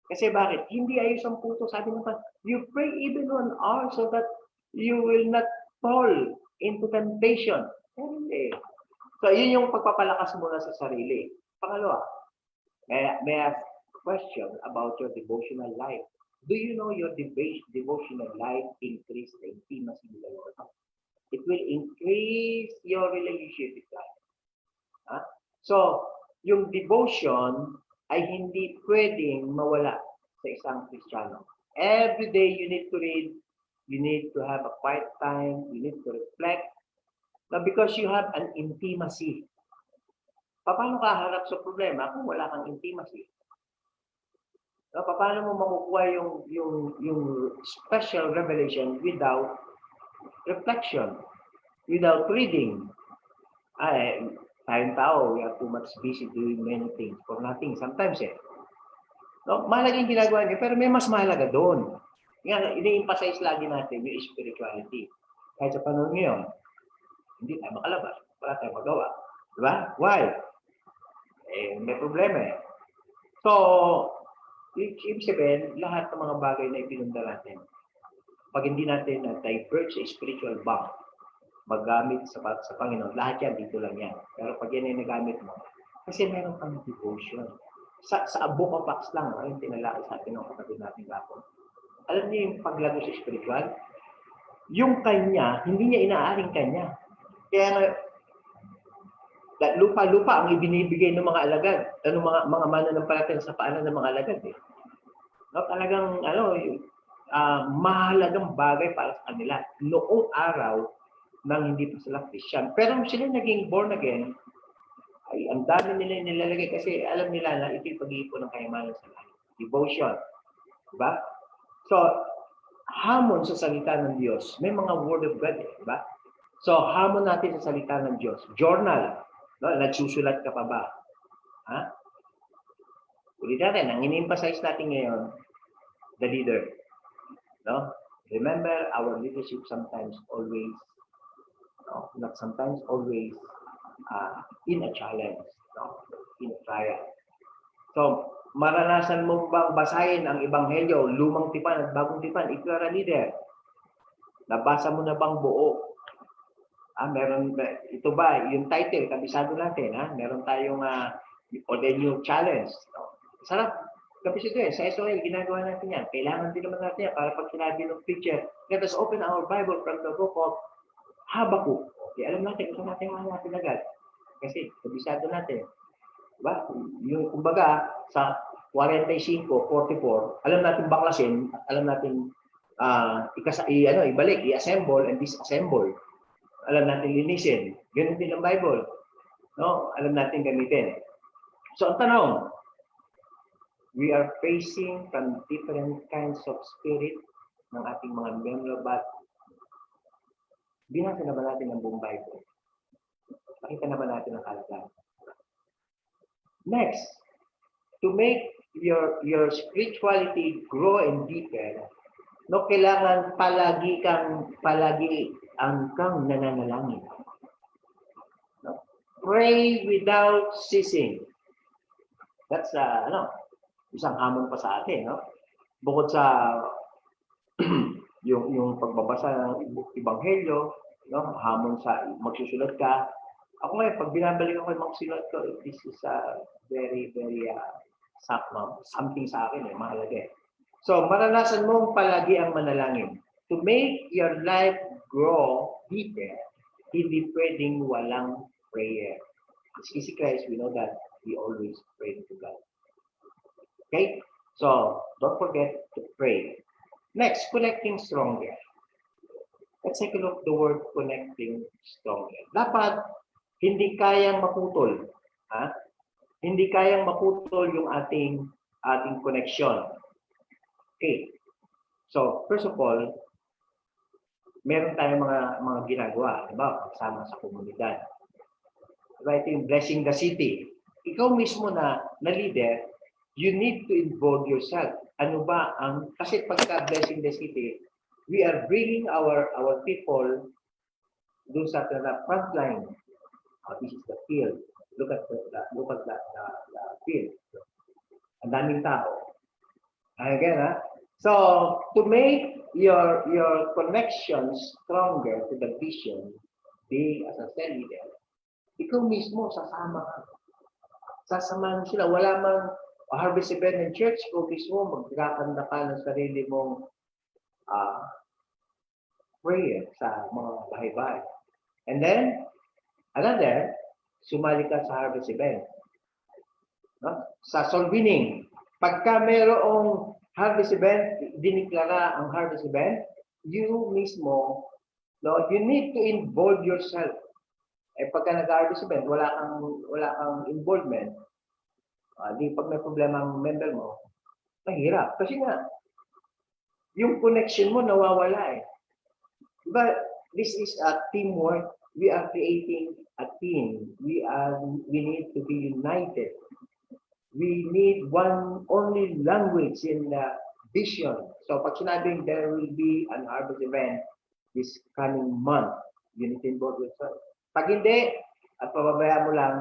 Kasi bakit? Hindi ayos ang puso. Sabi naman, you pray even 1 hour so that you will not fall into temptation. Hindi. So, yun yung pagpapalakas muna sa sarili. Pangalawa, may I ask a question about your devotional life? Do you know your devotional life increase the intimacy with the Lord? It will increase your relationship with God. So, yung devotion ay hindi pwedeng mawala sa isang Kristiyano. Every day you need to read, you need to have a quiet time, you need to reflect. Now, because you have an intimacy. Paano ka harap sa problema kung wala kang intimacy? Now, paano mo makukuha yung special revelation without reflection, without reading? Tayong tao, we are too much busy doing many things for nothing sometimes eh. No, mahalaga yung ginagawa niyo, pero may mas mahalaga doon. Nga, ini-emphasize lagi natin yung spirituality. Kahit sa panahon ngayon, hindi tayo makalabas. Wala tayo magawa. Diba? Why? May problema eh. So, Ibig sabihin, lahat ng mga bagay na ipinunda natin, pag hindi natin na-divert sa spiritual bank, maggamit sa Panginoon, lahat yan, dito lang yan. Pero pag yan ay nagamit mo, kasi meron kang devotion. Sa book of Acts lang, yung tinalakay sa atin ng kapatid natin kapon. Alam niyo yung paglago sa spiritual? Yung kanya, hindi niya inaaring kanya. Kaya lupa-lupa ang ibinibigay ng mga alagad, ng mga mananampalataya sa paanan ng mga alagad. Eh. No, talagang mahalagang bagay para sa kanila noong araw nang hindi pa sila Christian. Pero sila naging born again, ay ang dami nila nilalagay kasi alam nila na ito yung pag-iipon ng kayamanan sa lahat. Devotion. Diba? So, hamon sa salita ng Diyos. May mga word of God, diba? So, hamon natin sa salita ng Diyos. Journal. No? Nagsusulat ka pa ba? Ha? Ulit natin, ang in-emphasize natin ngayon, the leader. No? Remember, our leadership sometimes always, not sometimes, always in a challenge, in a trial. So, maranasan mo bang basahin ang Ebanghelyo, lumang tipan at bagong tipan, if you are a leader? Nabasa mo na bang buo? Meron ba, ito ba, yung title, kabisado natin, meron tayong the new challenge. Sarap, kabisado sa SOL, ginagawa natin yan. Kailangan din naman natin yan para pag sinabi ng preacher, let us open our Bible from the book of Habakkuk. Okay, alam natin, ito natin hanapin agad. Kasi, kabisado natin. Diba? Yung, kumbaga, sa 45, 44, alam natin baklasin, alam natin ibalik, i-assemble and disassemble. Alam natin linisin. Ganun din ang Bible. No? Alam natin gamitin. So, ang tanong, we are facing from different kinds of spirit ng ating mga membro, but binasa na ba natin ang buong Bible? Pakita na ba natin ang kalagayan? Next, to make your spirituality grow and deepen, no, kailangan palagi kang nananalangin. No? Pray without ceasing. That's isang hamon pa sa atin, no? Bukod sa yung pagbabasa ng Ebanghelyo, no, hamon sa magsusulat ka. Ako ngayon, pag binabalik ako yung magsusulat ko, this is very, very something sa akin, mahalaga. So, maranasan mong palagi ang manalangin. To make your life grow deeper, hindi pwedeng walang prayer. As Jesus Christ, we know that we always pray to God. Okay? So, don't forget to pray. Next, connecting stronger. Let's take a look at the word connecting stronger. Dapat hindi kayang maputol. Hindi kayang maputol yung ating connection. Okay. So, first of all, meron tayong mga ginagawa, diba? Kasama sa komunidad. Diba? Ito yung blessing the city. Ikaw mismo na leader, you need to involve yourself. Ano ba kasi pagka blessing the city, we are bringing our people doon sa front line. This is the field. Look at the field. Ang daming tao. Again, so to make your connections stronger to the vision, being as a cell leader, ikaw mismo sasama ka. Sasamahan sila. Wala mang harvest event ng church, ikaw mismo magkakanda ka ng sarili mong prayer sa mga bahay-bahay. And then, another, sumali ka sa harvest event. No? Sa soul winning, pagka mayroong harvest event, diniklara ang harvest event, you mismo, no, you need to involve yourself. Pagka nag-harvest event, wala kang involvement, di pag may problema ang member mo, mahirap. Kasi nga, yung connection mo nawawala . But this is a teamwork. We are creating a team. We need to be united. We need one only language in the vision. So pag sinabing there will be an harvest event this coming month, you need to involve yourself. Pag hindi, at pababayaan mo lang,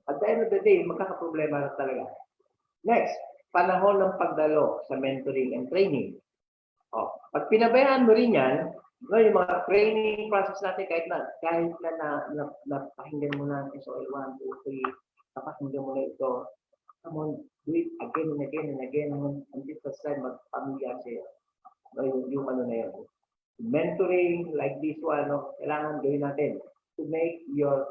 at the end of the day, magkakaproblema na talaga. Next, panahon ng pagdalo sa mentoring and training. Pag pinabayaan mo rin yan, no, yung mga training process natin, napakinggan mo natin sa oil 1, 2, 3, napakinggan mo na ito. Come on, do it again and again and again until the time magpamilya siya. No, yung ano na yun. Mentoring like this one, no, kailangan gawin natin to make your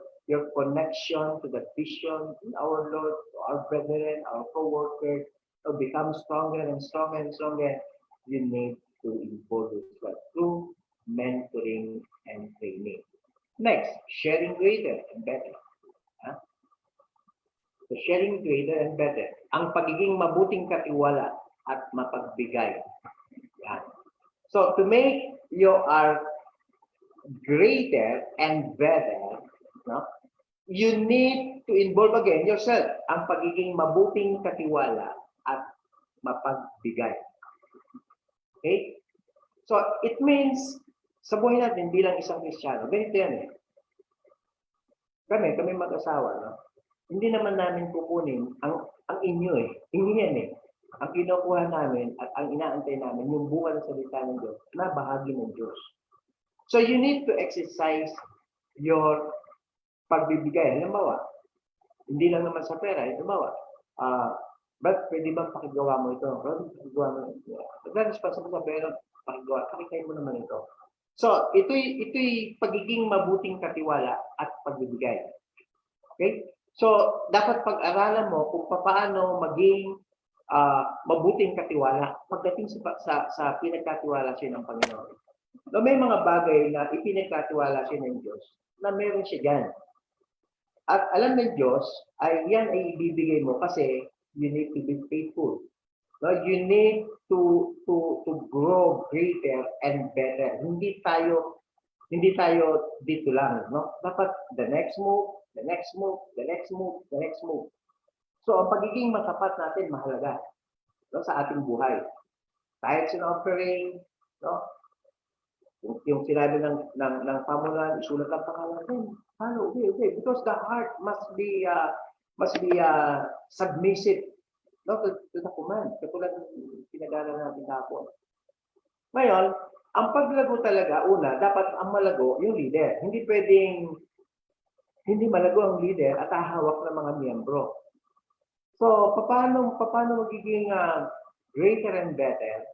connection to the vision in our Lord, to our brethren, our co-workers, to become stronger and stronger and stronger. You need to involve yourself through mentoring and training. Next, sharing greater and better. So sharing greater and better. Ang pagiging mabuting katiwala at mapagbigay. Yan. So to make your greater and better, no, you need to involve again yourself. Ang pagiging mabuting katiwala at mapagbigay. Okay? So, it means, sa buhay natin bilang isang Kristiyano, ganito yan eh. Kami mag-asawa, no? Hindi naman namin kukunin ang inyo eh. Inyo yan eh. Ang kinukuha namin at ang inaantay namin, yung bunga ng salita ng Diyos, na bahagi ng Diyos. So, you need to exercise your pagbibigay. Halimbawa, hindi lang naman sa pera. Halimbawa, but pwede bang pakigawa mo ito? Pakigawa mo ito. Nagre-responsible sa pera, pakigawa. Pakikain mo naman ito. So, ito'y pagiging mabuting katiwala at pagbibigay. Okay? So, dapat pag-aralan mo kung paano maging mabuting katiwala pagdating sa pinagkatiwala siya ng Panginoon. So, may mga bagay na ipinagkatiwala siya ng Diyos na meron siya dyan. At alam ng Diyos, yan ay ibibigay mo kasi you need to be faithful. No, you need to grow greater and better. Hindi tayo dito lang, no? Dapat the next move, the next move, the next move, the next move. So ang pagiging matapat natin mahalaga, no, sa ating buhay. Kahit offering, no? Yung sinabi ng pamulan, isulat ang pangalan natin. Paano? Okay. Because the heart must be submissive, no, to the command. Katulad ng pinag-aaral natin kapon. Ngayon, ang paglago talaga, una, dapat ang malago yung leader. Hindi pwedeng hindi malago ang leader at hahawak ng mga miyembro. So, paano magiging greater and better,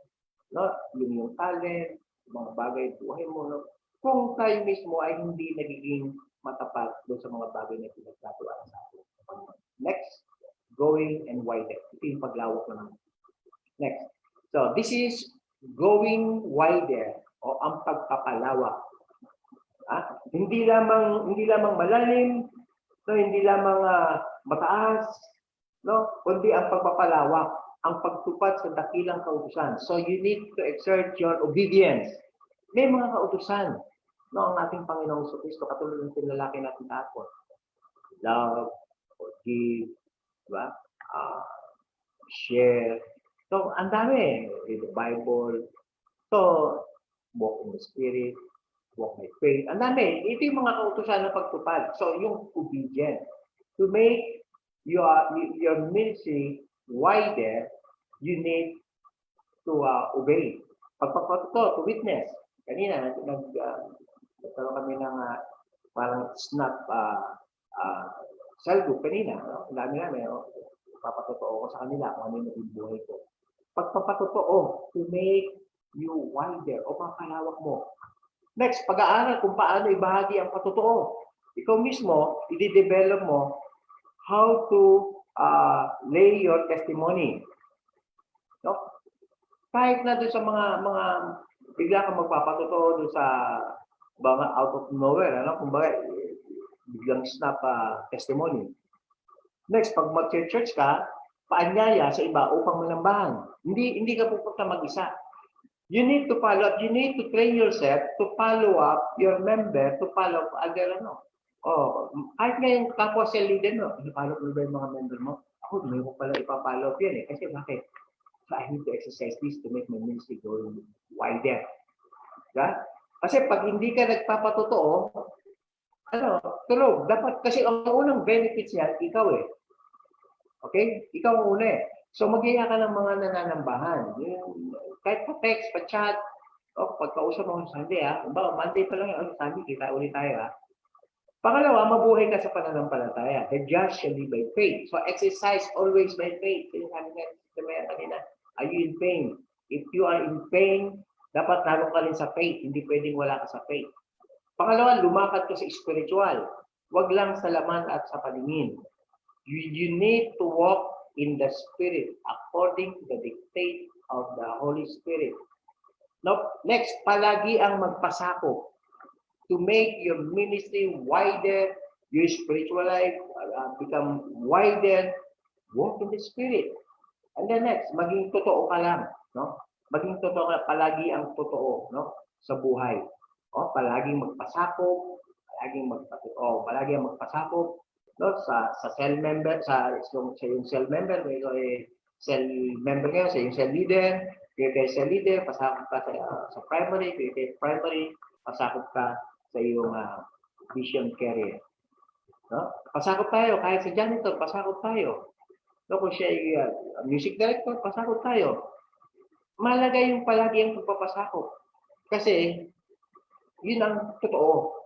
no? Yung talent, mga bagay buhay mo, no? Kung tayo mismo ay hindi nagiging matapat doon sa mga bagay na pinagkatuwaan sa atin. Next, going and wider. Ito yung paglawak naman. Next. So, this is going wider o ang pagpapalawak. Hindi lamang malalim, no, hindi lamang mataas, no, kundi ang pagpapalawak, ang pagtupad sa dakilang kautusan. So you need to exert your obedience. May mga kautusan, no, ang ating Panginoong Jesucristo, katulad ng tinalaki natin tapos. Love, forgive, diba? Share. So, ang dami. Read the Bible. So, walk in the Spirit, walk by faith. Ang dami. Ito yung mga kautusan ng pagtupad. So, yung obedience. To make your ministry wider, you need to obey. Pagpapatuto, to witness. Kanina, nagkaroon kami ng parang snap cell group kanina. No? Ang dami namin. No? Papatotoo ko sa kanila kung ano yung naging buhay ko. Pagpapatotoo, to make you wider o papalawak mo. Next, pag-aaral kung paano ibahagi ang patotoo. Ikaw mismo, i-develop mo how to lay your testimony. No? Kahit na doon sa mga bigla kang magpapatotoo doon sa mga out of nowhere, ano? Kumbaga, biglang snap testimony. Next, pag mag-church ka, paanyaya sa iba upang manambahan. Hindi ka pupunta mag-isa. You need to follow up. You need to train yourself to follow up your member, to follow up other, kahit ngayon kapwa sa leader mo, i-follow up ba yung mga member mo? Ako, hindi ko pala ipapollow up yan eh. Kasi bakit? So I need to exercise this to make my ministry go wider. Diba? Kasi pag hindi ka nagpapatotoo, tulog. Dapat, kasi ang unang benefits yan, ikaw eh. Okay? Ikaw ang una eh. So mag-iya ka ng mga nananambahan. Kahit pa text, pa chat, pagkausap mo sa Sunday Monday pa lang yung Sunday, kita ulit tayo Pangalawa, mabuhay ka sa pananampalataya. The just shall live by faith. So exercise always by faith. Sinasabi nga kanina, are you in pain? If you are in pain, dapat naroon ka rin sa faith. Hindi pwedeng wala ka sa faith. Pangalawa, lumakad ka sa spiritual. Huwag lang sa laman at sa paningin. You need to walk in the Spirit according to the dictate of the Holy Spirit. Now, next, palagi ang magpasakop to make your ministry wider, your spiritual life become wider, walk in the Spirit. And then next, maging totoo ka lang, no? Maging totoo ka, palagi ang totoo, no? Sa buhay. Palaging magpasakop, palagi ang magpasakop, no? Sa cell member, sa yung cell member, cell member ngayon, sa yung cell leader, kaya cell leader, pasakop ka sa primary, kaya primary, pasakop ka sa iyong vision carrier. No? Pasakop tayo, kahit sa janitor, pasakop tayo. No, kung siya ay music director, pasakop tayo. Mahalaga yung palagi ang pagpapasakop. Kasi, yun ang totoo.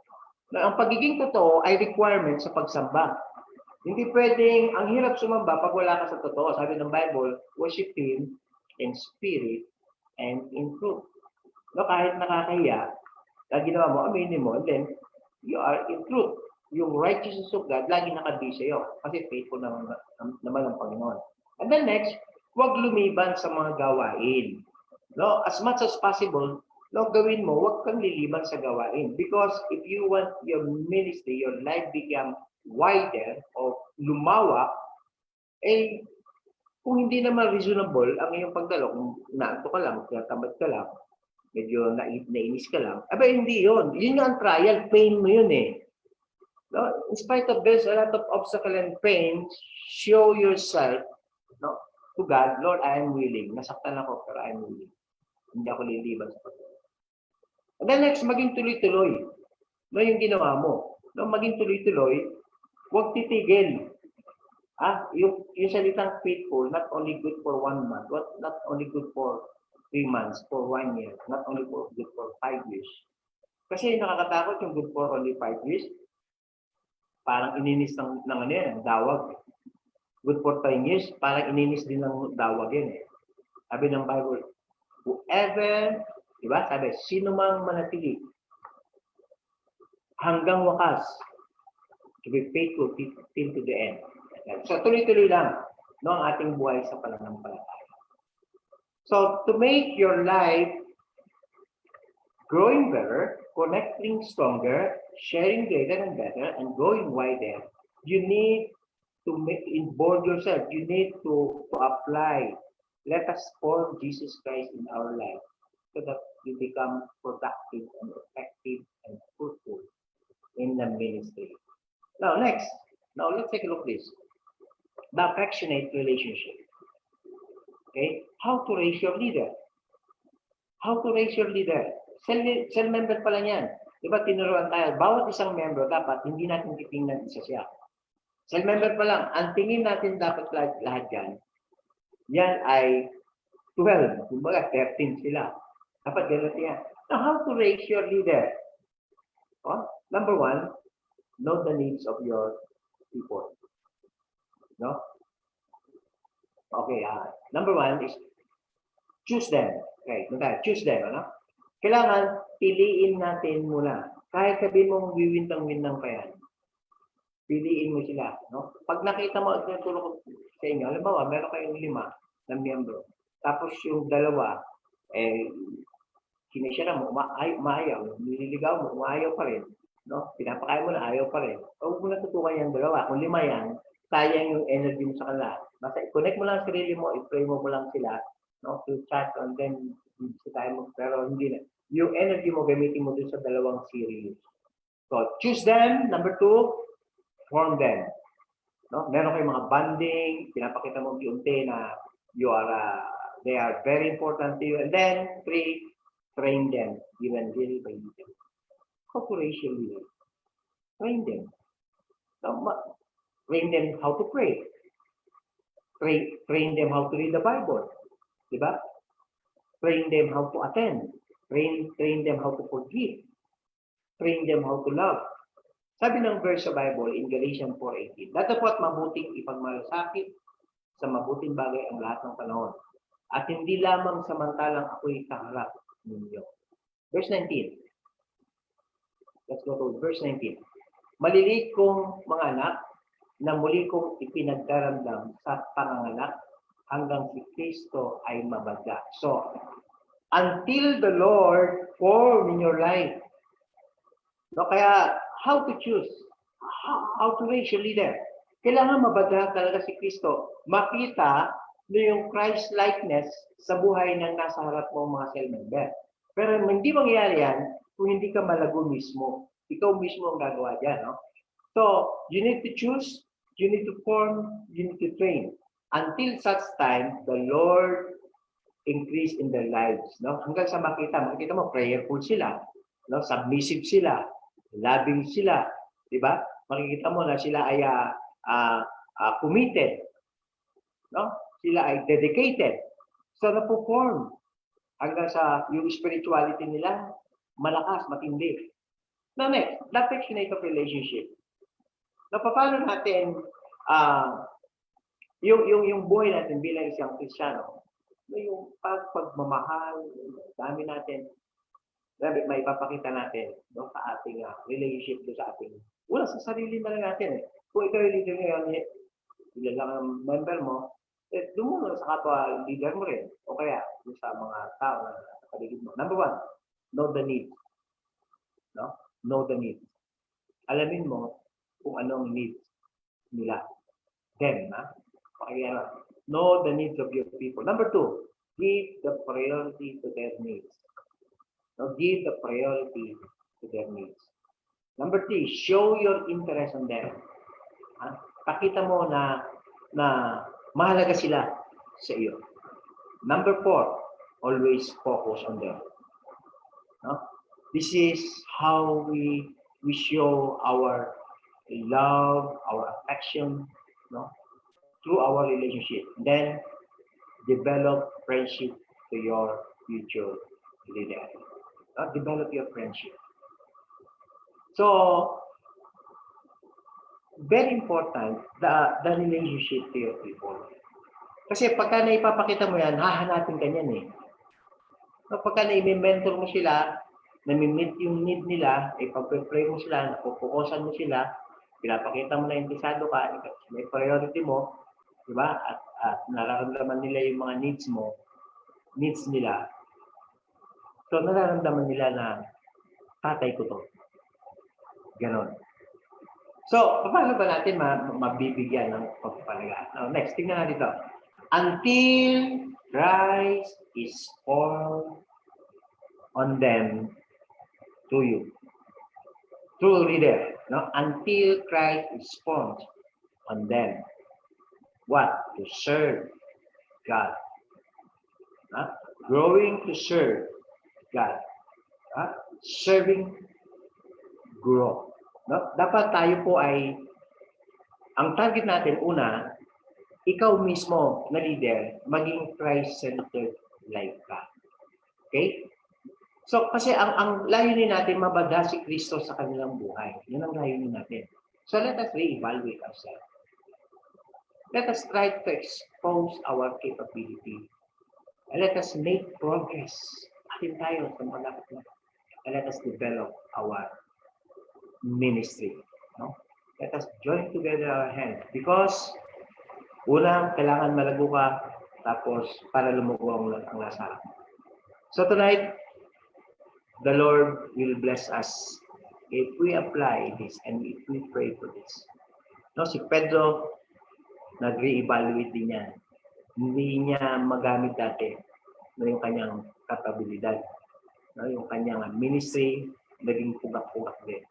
Na ang pagiging totoo ay requirement sa pagsamba. Hindi pwedeng, ang hirap sumamba pag wala ka sa totoo. Sabi ng Bible, worship Him in spirit and in truth. No, kahit nakakahiya, ginawa mo, aminin mo, and then, you are in truth. Yung righteousness of God, lagi nakabi sa'yo. Kasi faithful naman ang Panginoon. And then next, huwag lumiban sa mga gawain. No? As much as possible, no, gawin mo, huwag kang liliban sa gawain. Because if you want your ministry, your life become wider o lumawak, kung hindi naman reasonable ang iyong pagdalo, kung naanto ka lang, tinatamad ka lang, medyo nainis ka lang, hindi yun. Yun yung trial, pain mo yun No? In spite of this, a lot of obstacle and pain, show yourself to God, Lord, I am willing. Nasaktan ako, pero I am willing. Hindi ako liliban sa pagdalo. And then next, maging tuloy-tuloy. No, yung ginawa mo. No, maging tuloy-tuloy, huwag titigil. Yung salitang faithful, not only good for 1 month, not only good for 3 months, for 1 year, not only good for 5 years. Kasi nakakatakot yung good for only 5 years. Parang ininis ng dawag. Good for 10 years, parang ininis din ng dawag yan Sabi ng Bible, whoever, diba? Sabi, sino mang manatili hanggang wakas, to be faithful till to the end. So tuloy-tuloy lang ang ating buhay sa pananampalataya. So to make your life growing better, connecting stronger, sharing greater and better, and going wider, you need to involve yourself. You need to apply. Let us form Jesus Christ in our life so that we become productive and effective and fruitful in the ministry. Now, next. Now, let's take a look at this. The affectionate relationship. Okay? How to raise your leader. How to raise your leader. Cell member pala yan. Diba tinuruan tayo, bawat isang member dapat hindi natin titingnan isa siya. Cell member pa lang, ang tingin natin dapat lahat yan ay 12, kumbaga 13 sila. Dapat ganun yan. Now, how to raise your leader? Number 1, know the needs of your people. No? Okay, number 1 is choose them. Okay, choose them, Kailangan piliin natin muna. Kahit sabihin mong wiwintang-wintang pa yan, piliin mo sila. Pag nakita mo, tinutulong ko sa inyo, halimbawa, meron kayong 5 na miyembro. Tapos yung 2, sinisya mo, umaayaw. Nililigaw mo, umaayaw pa rin. Pinapakain mo na, ayaw pa rin. Huwag mo natutukan yung 2. Kung 5 yan, sayang yung energy mo sa kanila. Basta i-connect mo lang ang sarili mo, i-pray mo lang sila, to chat, and then, pero hindi na. Yung energy mo, gamitin mo dun sa 2 series. So, choose them. Number 2, form them. Meron kayong mga bonding, pinapakita mo unti na they are very important to you. And then, 3, train them, even little by little. Corporation leader. Train them. Train them how to pray. train them how to read the Bible. Di ba? Train them how to attend. Train them how to forgive. Train them how to love. Sabi ng verse sa Bible in Galatians 4:18, datapot mabuting ipagmalasakit sa mabuting bagay ang lahat ng panahon. At hindi lamang samantalang ako'y kaharap ninyo. Verse 19. Let's go to verse 19. Maliliit kong mga anak, na muli kong ipinagdaramdam sa panganganak hanggang si Kristo ay mabagla. So, until the Lord form in your life. No, kaya, how to choose? How to raise your leader? Kailangan mabagla talaga si Kristo. Makita na yung Christ-likeness sa buhay ng nasa harap mo mga cell member. Pero hindi mangyayari yan kung hindi ka malago mismo. Ikaw mismo ang gagawa dyan. No? So, you need to choose, you need to form, you need to train. Until such time, the Lord increase in their lives. No? Hanggang sa makita mo, prayerful sila, no? Submissive sila, loving sila. Diba? Makikita mo na sila ay committed. No? Sila ay dedicated. So, napo-form. Hanggang sa yung spirituality nila, malakas, matindi. Now next, the affectionate of relationship. Now, paano natin yung buhay natin bilang isang Kristiyano, yung pagmamahal, dami natin, may ipapakita natin no, sa ating relationship sa ating, wala sa sarili na lang natin. Kung ikaw yung leader ngayon, ilan lang ang member mo, doon mo sa kapwa leader mo rin. O kaya, sa mga tao na sa paligid mo. Number one, know the need. No? Know the need. Alamin mo kung anong needs nila. Them, know the needs of your people. Number two, give the priority to their needs. Now, give the priority to their needs. Number three, show your interest on them. Pakita mo na mahalaga sila sa iyo. Number four, always focus on them. No? This is how we show our love, our affection, no? Through our relationship. Then, develop friendship to your future leader. Develop your friendship. So, very important, the relationship to your people. Kasi pagka naipapakita mo yan, hahanapin ka niyan eh. So, pagka na-mentor mo sila, nami-meet yung need nila, ipag-pray mo sila, napupukosan mo sila, pinapakita mo na interesado ka, may priority mo, di ba? At nararamdaman nila yung mga needs nila. So, nararamdaman nila na tatay ko to. Ganon. So, paano ba natin mabibigyan ng pagpapalagaan? Now, next, tingnan natin ito. Until Christ is formed on them through you. Through leader. No? Until Christ is formed on them. What? To serve God. Growing to serve God. Serving, grow. No? Dapat tayo po ay, ang target natin, una, ikaw mismo na leader, maging Christ-centered life ka. Okay? So, kasi ang layunin natin, mabagla si Kristo sa kanilang buhay. Yun ang layunin natin. So, let us re-evaluate ourselves. Let us try to expose our capability. And let us make progress. Atin tayo sa mga dapat na. And let us develop our ministry. No? Let us join together our hands. Because, unang, kailangan malago ka, tapos para lumugo ang nasa. So tonight, the Lord will bless us if we apply this and if we pray for this. No, si Pedro, nag-re-evaluate din yan. Hindi niya magamit dati na yung kanyang kapabilidad. No, yung kanyang ministry, naging pugak-pugak din.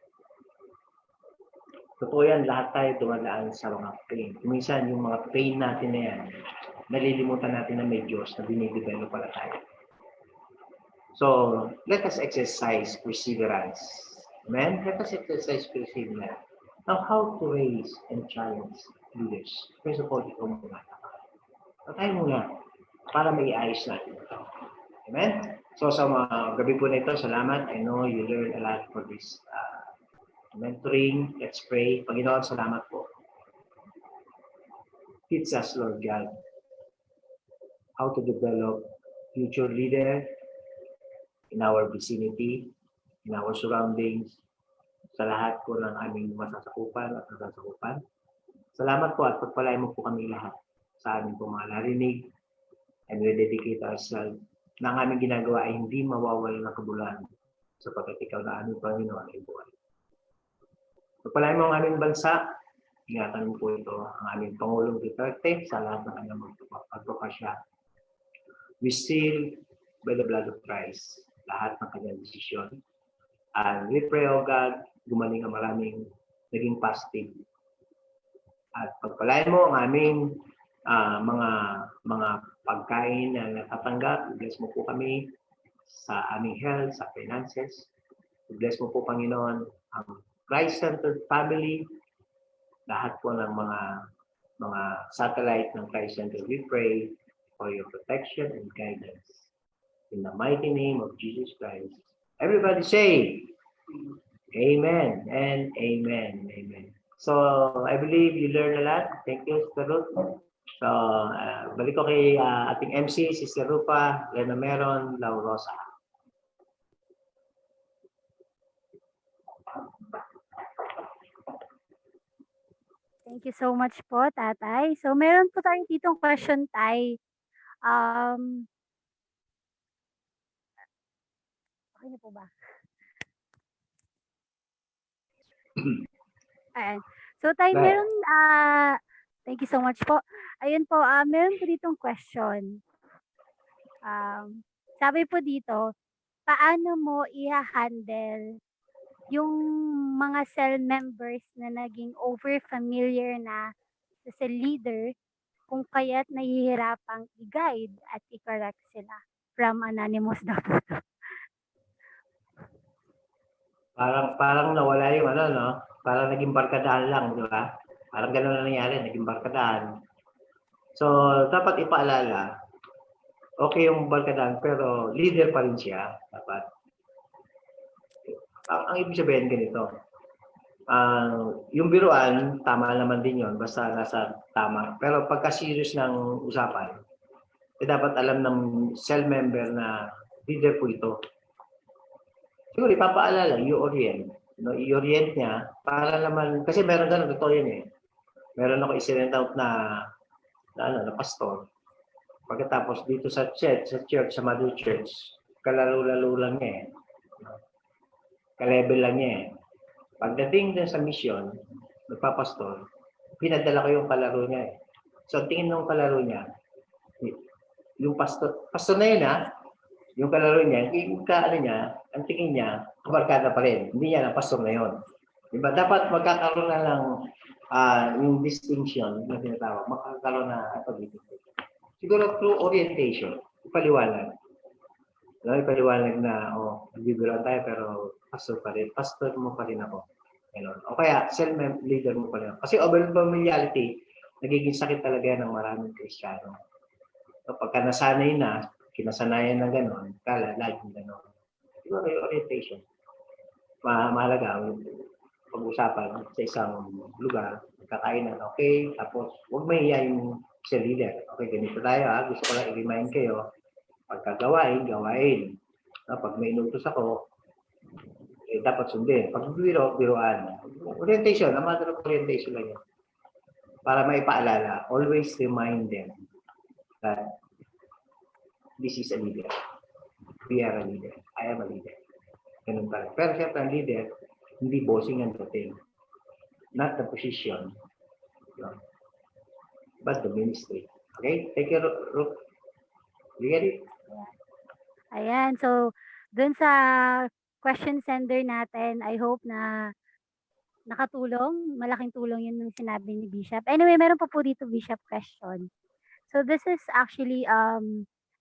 Totoo yan, lahat tayo dumadaan sa mga pain. Minsan, yung mga pain natin na yan, nalilimutan natin na may Diyos na binidevelop pala tayo. So, let us exercise perseverance. Amen? Let us exercise perseverance. Now, how to raise and challenge leaders? First of all, ikaw muna. Tayo muna para maiayos natin ito. Amen? So sa mga gabi po na ito, salamat. I know you learned a lot for this mentoring. Let's pray. Panginoon, salamat po. Teach us, Lord God, how to develop future leader in our vicinity, in our surroundings, sa lahat po ng aming masasakupan at nasasakupan. Salamat po at pagpalain mo po kami lahat sa aming po mga narinig, and we dedicate ourselves na ang aming ginagawa ay hindi mawawala ng kabuluhan sapagkat ikaw na aming Panginoon ay buhay. Pagpalain mo ang aming bansa, ingatan mo po ito ang aming Pangulong Duterte sa lahat ng kanyang pagpapasya. We seal by the blood of Christ lahat ng kanyang desisyon. And we pray, O God, gumaling ang maraming naging positive. At pagpalain mo ang aming mga pagkain na natatanggap. Bless mo po kami sa aming health, sa finances. Bless mo po, Panginoon, ang Christ-centered family. Lahat po ng mga satellite ng Christ-centered. We pray for your protection and guidance. In the mighty name of Jesus Christ. Everybody say, Amen and Amen. Amen. So, I believe you learned a lot. Thank you, Sister Ruth. So, balik ko kay ating MC, Sister Rupa, Lena Meron, Lau Rosa. Thank you so much po, Tatay. So, meron po tayong ditong question, Tay. Okay na po ba? Ayan. So, Tay, Right. meron, thank you so much po. Ayun po, meron po ditong question. Sabi po dito, paano mo i-handle yung mga cell members na naging over-familiar na sa leader kung kaya't nahihirapang i-guide at i-correct sila from anonymous daw po to. Parang nawala yung no? Parang naging barkadahan lang, di ba? Parang gano'n na nangyari, naging barkadahan. So, dapat ipaalala, okay yung barkadahan, pero leader pa rin siya. Dapat. Ang ibig sabihin ganito, yung biruan, tama naman din yon basta nasa tama. Pero pagka serious ng usapan, dapat alam ng cell member na leader po ito. Siguro ipapaalala, i-orient. No, i-orient niya para naman, kasi meron ganun, totoo yun eh. Meron ako i-send out na pastor. Pagkatapos dito sa church, sa Mother Church, kalaro-laro lang niya eh. Ka-level lang niya eh. Pagdating din sa mission, nagpapastor, pinadala ko yung kalaro niya eh. So, tingin ng kalaro niya, yung pastor na yun yung kalaro niya, ang tingin niya, kabarkada pa rin. Hindi niya na pastor na yun. Diba? Dapat magkakaroon na lang yung distinction na tinatawag, magkakaroon na dito. Siguro through orientation, ipaliwanag. No, ipaliwanag na, nagbibiruan tayo pero pastor pa rin. Pastor mo pa rin ako. O kaya, cell leader mo pa rin ako. Kasi over-familiarity, nagiging sakit talaga ng maraming Kristiyano. So, pagka nasanay na, kinasanayan ng gano'n, kala, laging gano'n. Siguro yung orientation. Mahalaga, pag-usapan sa isang lugar, kakainan, okay, tapos huwag mahiya yung cell leader. Okay, ganito tayo gusto ko lang i-remind kayo, pagka gawain. Pag may inutos ako, dapat sundin. Pag biruan. Orientation, ang matter of orientation lang yun. Para maipaalala, always remind them that this is a leader. We are a leader. I am a leader. Ganun pa rin. Pero siyempre, ang leader, hindi bossing ang dating. Not the position, but the ministry. Okay? Take care, Ruth. You get it? Ayan. So, dun sa question sender natin, I hope na nakatulong. Malaking tulong yun yung sinabi ni Bishop. Anyway, meron pa po dito, Bishop, question. So, this is actually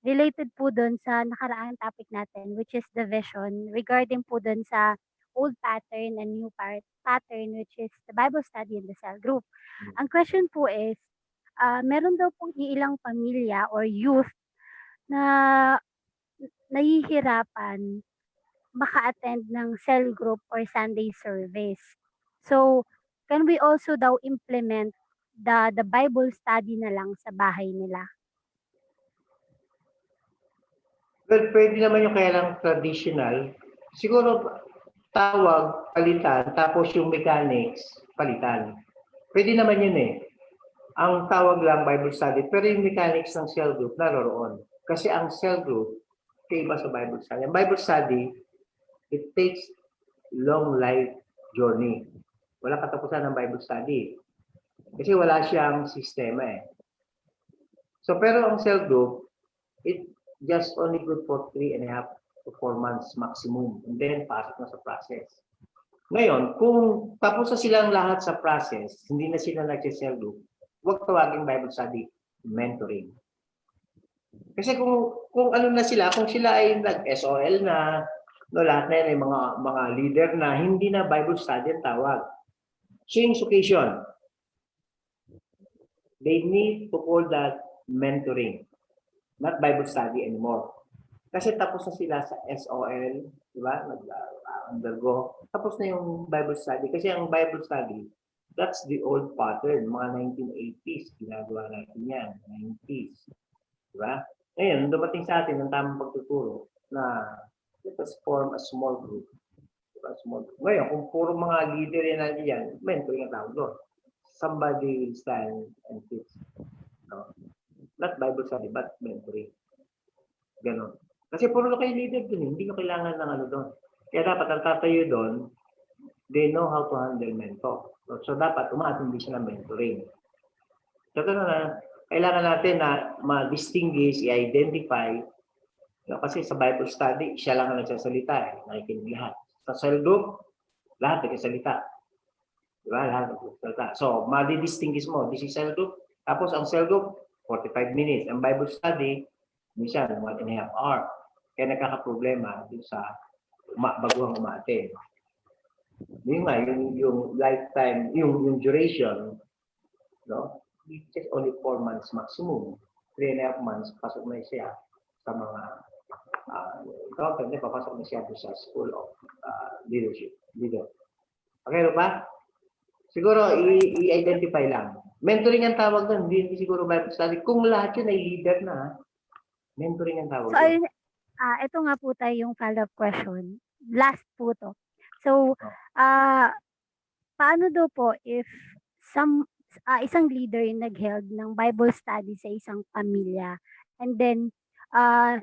related po dun sa nakaraang topic natin, which is the vision, regarding po dun sa old pattern and new pattern, which is the Bible study in the cell group. Ang question po is, meron daw pong iilang pamilya or youth na nahihirapan maka-attend ng cell group or Sunday service. So, can we also daw implement the Bible study na lang sa bahay nila? Well, pwede naman yung kaya lang traditional. Siguro tawag, palitan, tapos yung mechanics, palitan. Pwede naman yun eh. Ang tawag lang Bible study, pero yung mechanics ng cell group naroroon. Kasi ang cell group, kaiba sa Bible study. Ang Bible study, it takes long life journey. Wala katapusan ng Bible study. Kasi wala siyang sistema eh. So, pero ang cell group, it just only good for 3.5 to 4 months maximum. And then, pasok na sa process. Ngayon, kung tapos na silang lahat sa process, hindi na sila nag-cell group, huwag tawaging Bible study, mentoring. Kasi kung ano na sila, kung sila ay nag-SOL na, no, lahat na yan ay mga leader na hindi na Bible study ang tawag. Change occasion. They need to call that mentoring, not Bible study anymore. Kasi tapos na sila sa SOL, di ba? Undergo. Tapos na yung Bible study. Kasi ang Bible study, that's the old pattern. Mga 1980s, ginagawa natin yan. 90s. Di ba? Ngayon, dumating sa atin ang tamang pagtuturo na let us form a small group. Diba? Small group. Ngayon, kung puro mga leader yan nandiyan, mentoring ang tawag doon. Somebody will stand and teach. No? Not Bible study, but mentoring. Ganon. Kasi puro kayo leader dun, hindi nyo kailangan ng ano doon. Kaya dapat ang tatayo doon, they know how to handle mentor. So dapat umaatindi siya ng mentoring. So na, kailangan natin na ma-distinguish, i-identify, kasi sa Bible study, siya lang ang nagsasalita, nakikinig lahat. Sa cell group, lahat nagsasalita. Diba? Lahat nagsasalita. So, ma-distinguish mo, this is cell group, tapos ang cell group, 45 minutes. Ang Bible study, minsan, 1.5 hour. Kaya nagkakaproblema dun sa baguhang umaattend. Yun nga, yung lifetime, yung duration, no? Just only 4 months maximum. 3.5 months, pasok na siya sa mga papasok na siya sa School of Leadership. Leader. Okay, ba? Siguro, i-identify lang. Mentoring ang tawag doon, hindi siguro Bible study. Kung lahat yun ay leader na, mentoring ang tawag doon. Ito nga po tayo yung follow-up question. Last po to. So, paano daw po if isang leader yung nag-held ng Bible study sa isang pamilya and then 3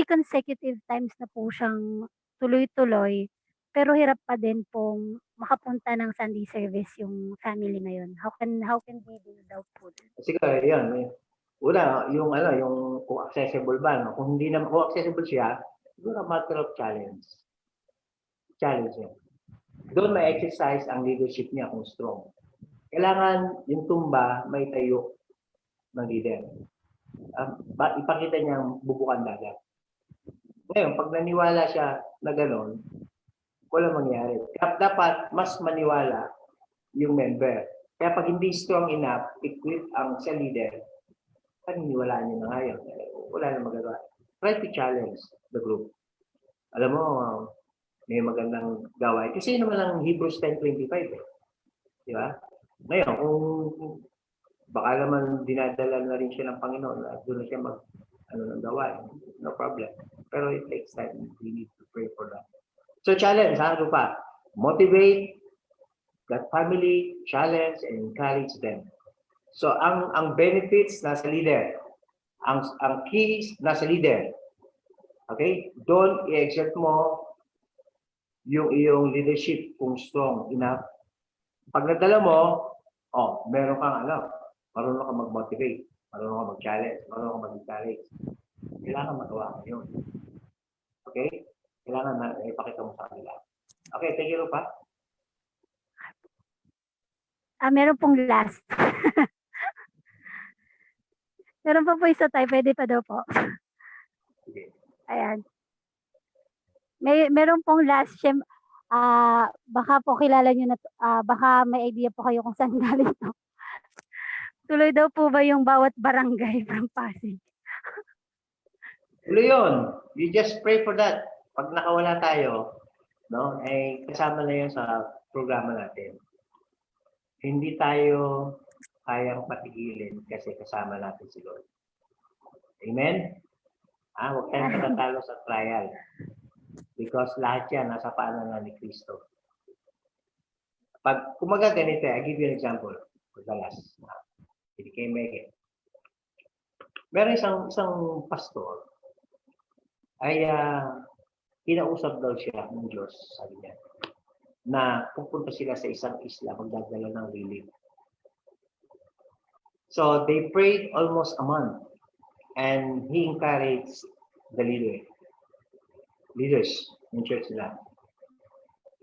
consecutive times na po siyang tuloy-tuloy pero hirap pa din pong makapunta ng Sunday service yung family na yun. How can we do daw po? Siguro, yan. Una, yung kung accessible ba, no? Kung hindi naman, kung accessible siya, siguro matter of challenge. Challenge yan. Doon may exercise ang leadership niya kung strong. Kailangan yung tumba may tayo ng leader. Ipakita niyang bubukan dagat. Ngayon, pag naniwala siya na gano'n, wala mangyari. Dapat mas maniwala yung member. Kaya pag hindi strong enough, equip ang sa leader, paniniwalaan niyo na ngayon. Wala na magagawa. Try to challenge the group. Alam mo, may magandang gawain. Kasi naman ang Hebrews 10:25 eh. Di ba? Ngayon, kung baka naman dinadala na rin siya ng Panginoon at doon na siya ng gawain. No problem. Pero it takes time. We need to pray for that. So challenge, ano pa? Motivate that family, challenge, and encourage them. So ang benefits nasa leader. Ang keys nasa leader. Okay? Doon i-exert mo yung iyong leadership kung strong enough. Pag nadala mo, meron kang marunong kang mag-motivate, marunong kang mag-challenge, marunong kang mag-encourage. Kailangan magawa mo yun. Okay? Kailangan na ipakita mo sa kanila. Okay, thank you, Rupa. Meron pong last. Meron pa po isa tayo, pwede pa daw po. Okay. Ayan. Meron pong last, baka po kilala nyo na, baka may idea po kayo kung saan galing to. Tuloy daw po ba yung bawat barangay from Pasig? Tuloy yun. You just pray for that. Pag nakawala tayo, no, ay kasama na yun sa programa natin. Hindi tayo kayang patigilin kasi kasama natin si Lord. Amen? Huwag tayong patatalo sa trial. Because lahat yan nasa paanan ni Kristo. Pag kumaga ganito, I give you an example. Pagdalas. Hindi kayo may meron isang pastor ay kinausap daw siya ng Diyos, sabi niya, na pupunta sila sa isang isla, magdadala ng relief. So they prayed almost a month and he encouraged the leaders ng church nila.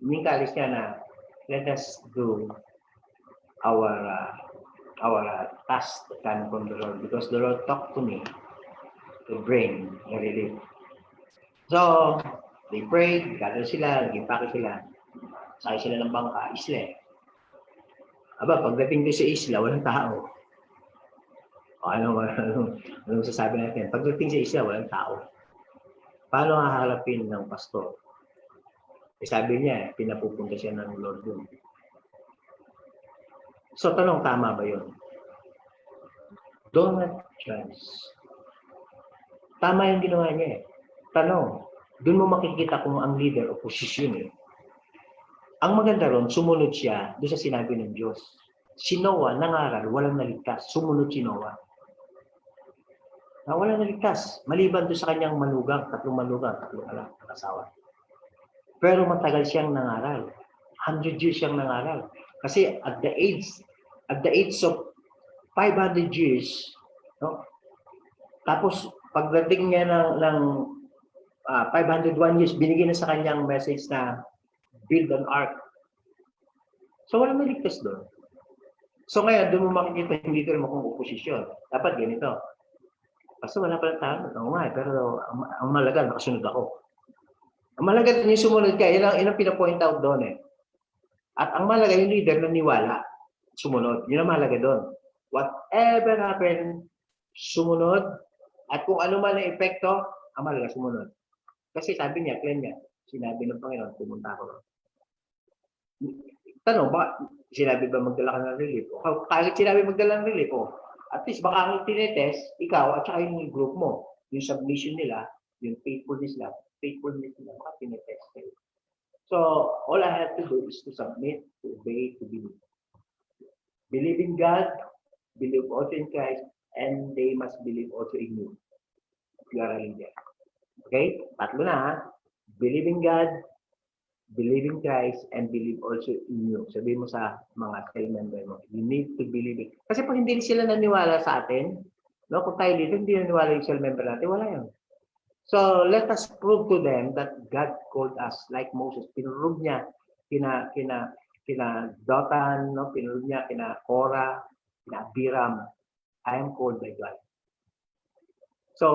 Ini-encourage niya na let us do our task that come from the Lord because the Lord talked to me to bring the relief. So, they prayed, gather sila, nag-impake sila. Sakay sila ng bangka, isla. Aba, pagdating doon sa isla, walang tao. Ano sasabi natin? Pagdating sa isla, walang tao. Paano haharapin ng pastor? Sabi niya, pinapupunta siya ng Lord doon. So, tanong, tama ba yun? Donald Trump. Tama yung ginawa niya eh. Tanong, doon mo makikita kung ang leader o posisyon eh. Ang maganda ron, sumunod siya doon sa sinabi ng Diyos. Si Noah, nangaral, walang naligtas. Sumunod si Noah. Walang naligtas. Maliban doon sa kanyang manugang, tatlong anak, asawa. Pero matagal siyang nangaral. 100 years siyang nangaral. Kasi at the age of 500 years, no? Tapos pagdating niya ng 501 years, binigyan na sa kanyang message na build an ark. So walang maligtas doon. So ngayon, doon mo makikita hindi ito rin kung oposisyon. Dapat ganito. Kasi wala palang tao. Oo nga, pero ang malaga, nakasunod ako. Ang malaga din yung sumunod ka, yun ang pinapoint out doon eh. At ang malaga yung leader na niwala, sumunod. Yun ang malaga doon. Whatever happened, sumunod. At kung ano man ang epekto, ang malaga sumunod. Kasi sabi niya, claim niya, sinabi ng Panginoon, pumunta ako. Tanong, sinabi ba magdala ka ng relief? O kahit sinabi magdala ng relief, at least baka ang tinetest, ikaw at saka yung group mo, yung submission nila, yung faithfulness nila, baka tinetest kayo. So, all I have to do is to submit, to obey, to believe. Believe in God, believe also in Christ, and they must believe also in you. If you are a leader. Okay? Tatlo na ha. Believe in God, believe in Christ, and believe also in you. Sabihin mo sa mga cell member mo, you need to believe it. Kasi pag hindi sila naniwala sa atin, no, kung tayo dito, hindi naniwala yung cell member natin, wala yun. So, let us prove to them that God called us like Moses. Pinurog niya kina Dotan, no? Pinurog niya kina Korah, kina Abiram. I am called by God. So,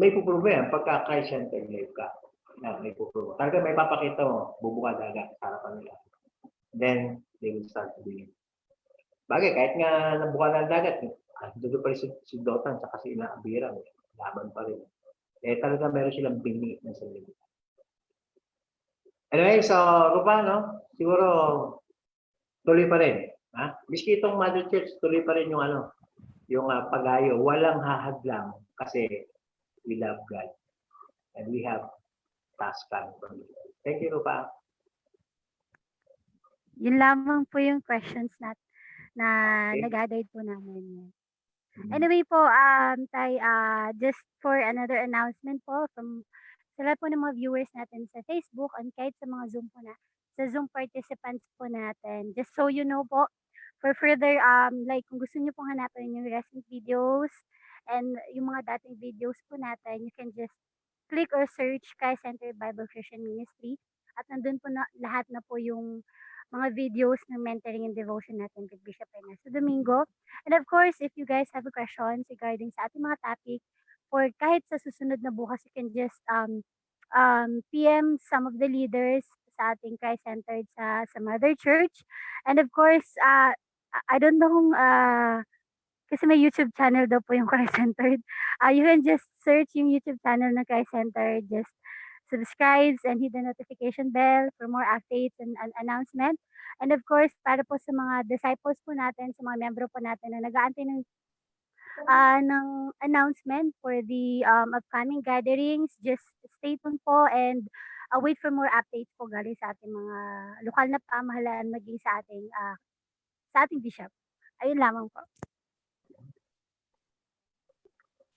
may puprove yan pagka Christ-centered life ka. May puprove. Talaga may papakita mo, bubuka dagat sa harapan nila. Then, they will start to believe. Bagay, kahit nga nabuka ng dagat, doon pa rin si Dotan, saka si Abiram. Laban pa rin. Talaga meron silang bingi ng sarili. Anyway, so, Rupa, no? Siguro, tuloy pa rin. Miski itong Mother Church, tuloy pa rin yung pag-ayo. Walang hahadlang kasi we love God. And we have task coming from you. Thank you, Rupa. Yun lamang po yung questions na Okay. nag-guide po namin. Anyway po, Tay, just for another announcement po from sa lahat po ng mga viewers natin sa Facebook and kahit sa mga sa Zoom participants po natin. Just so you know po, for further, like kung gusto niyo pong hanapin yung recent videos and yung mga dating videos po natin, you can just click or search Christ Center Bible Christian Ministry at nandun po na lahat na po yung mga videos ng mentoring and devotion natin with Bishop Ernesto Domingo. And of course, if you guys have questions regarding sa ating mga topic or kahit sa susunod na bukas, you can just PM some of the leaders sa ating Christ-centered sa Mother Church. And of course, I don't know kung kasi may YouTube channel daw po yung Christ-Centered. You can just search yung YouTube channel ng Christ-Centered. Just subscribe and hit the notification bell for more updates and announcement. And of course, para po sa mga disciples po natin, sa mga membro po natin na nag-aantay ng announcement for the upcoming gatherings, just stay tuned po and wait for more updates po galing sa ating mga lokal na pamahalaan maging sa ating bishop. Ayun lamang po.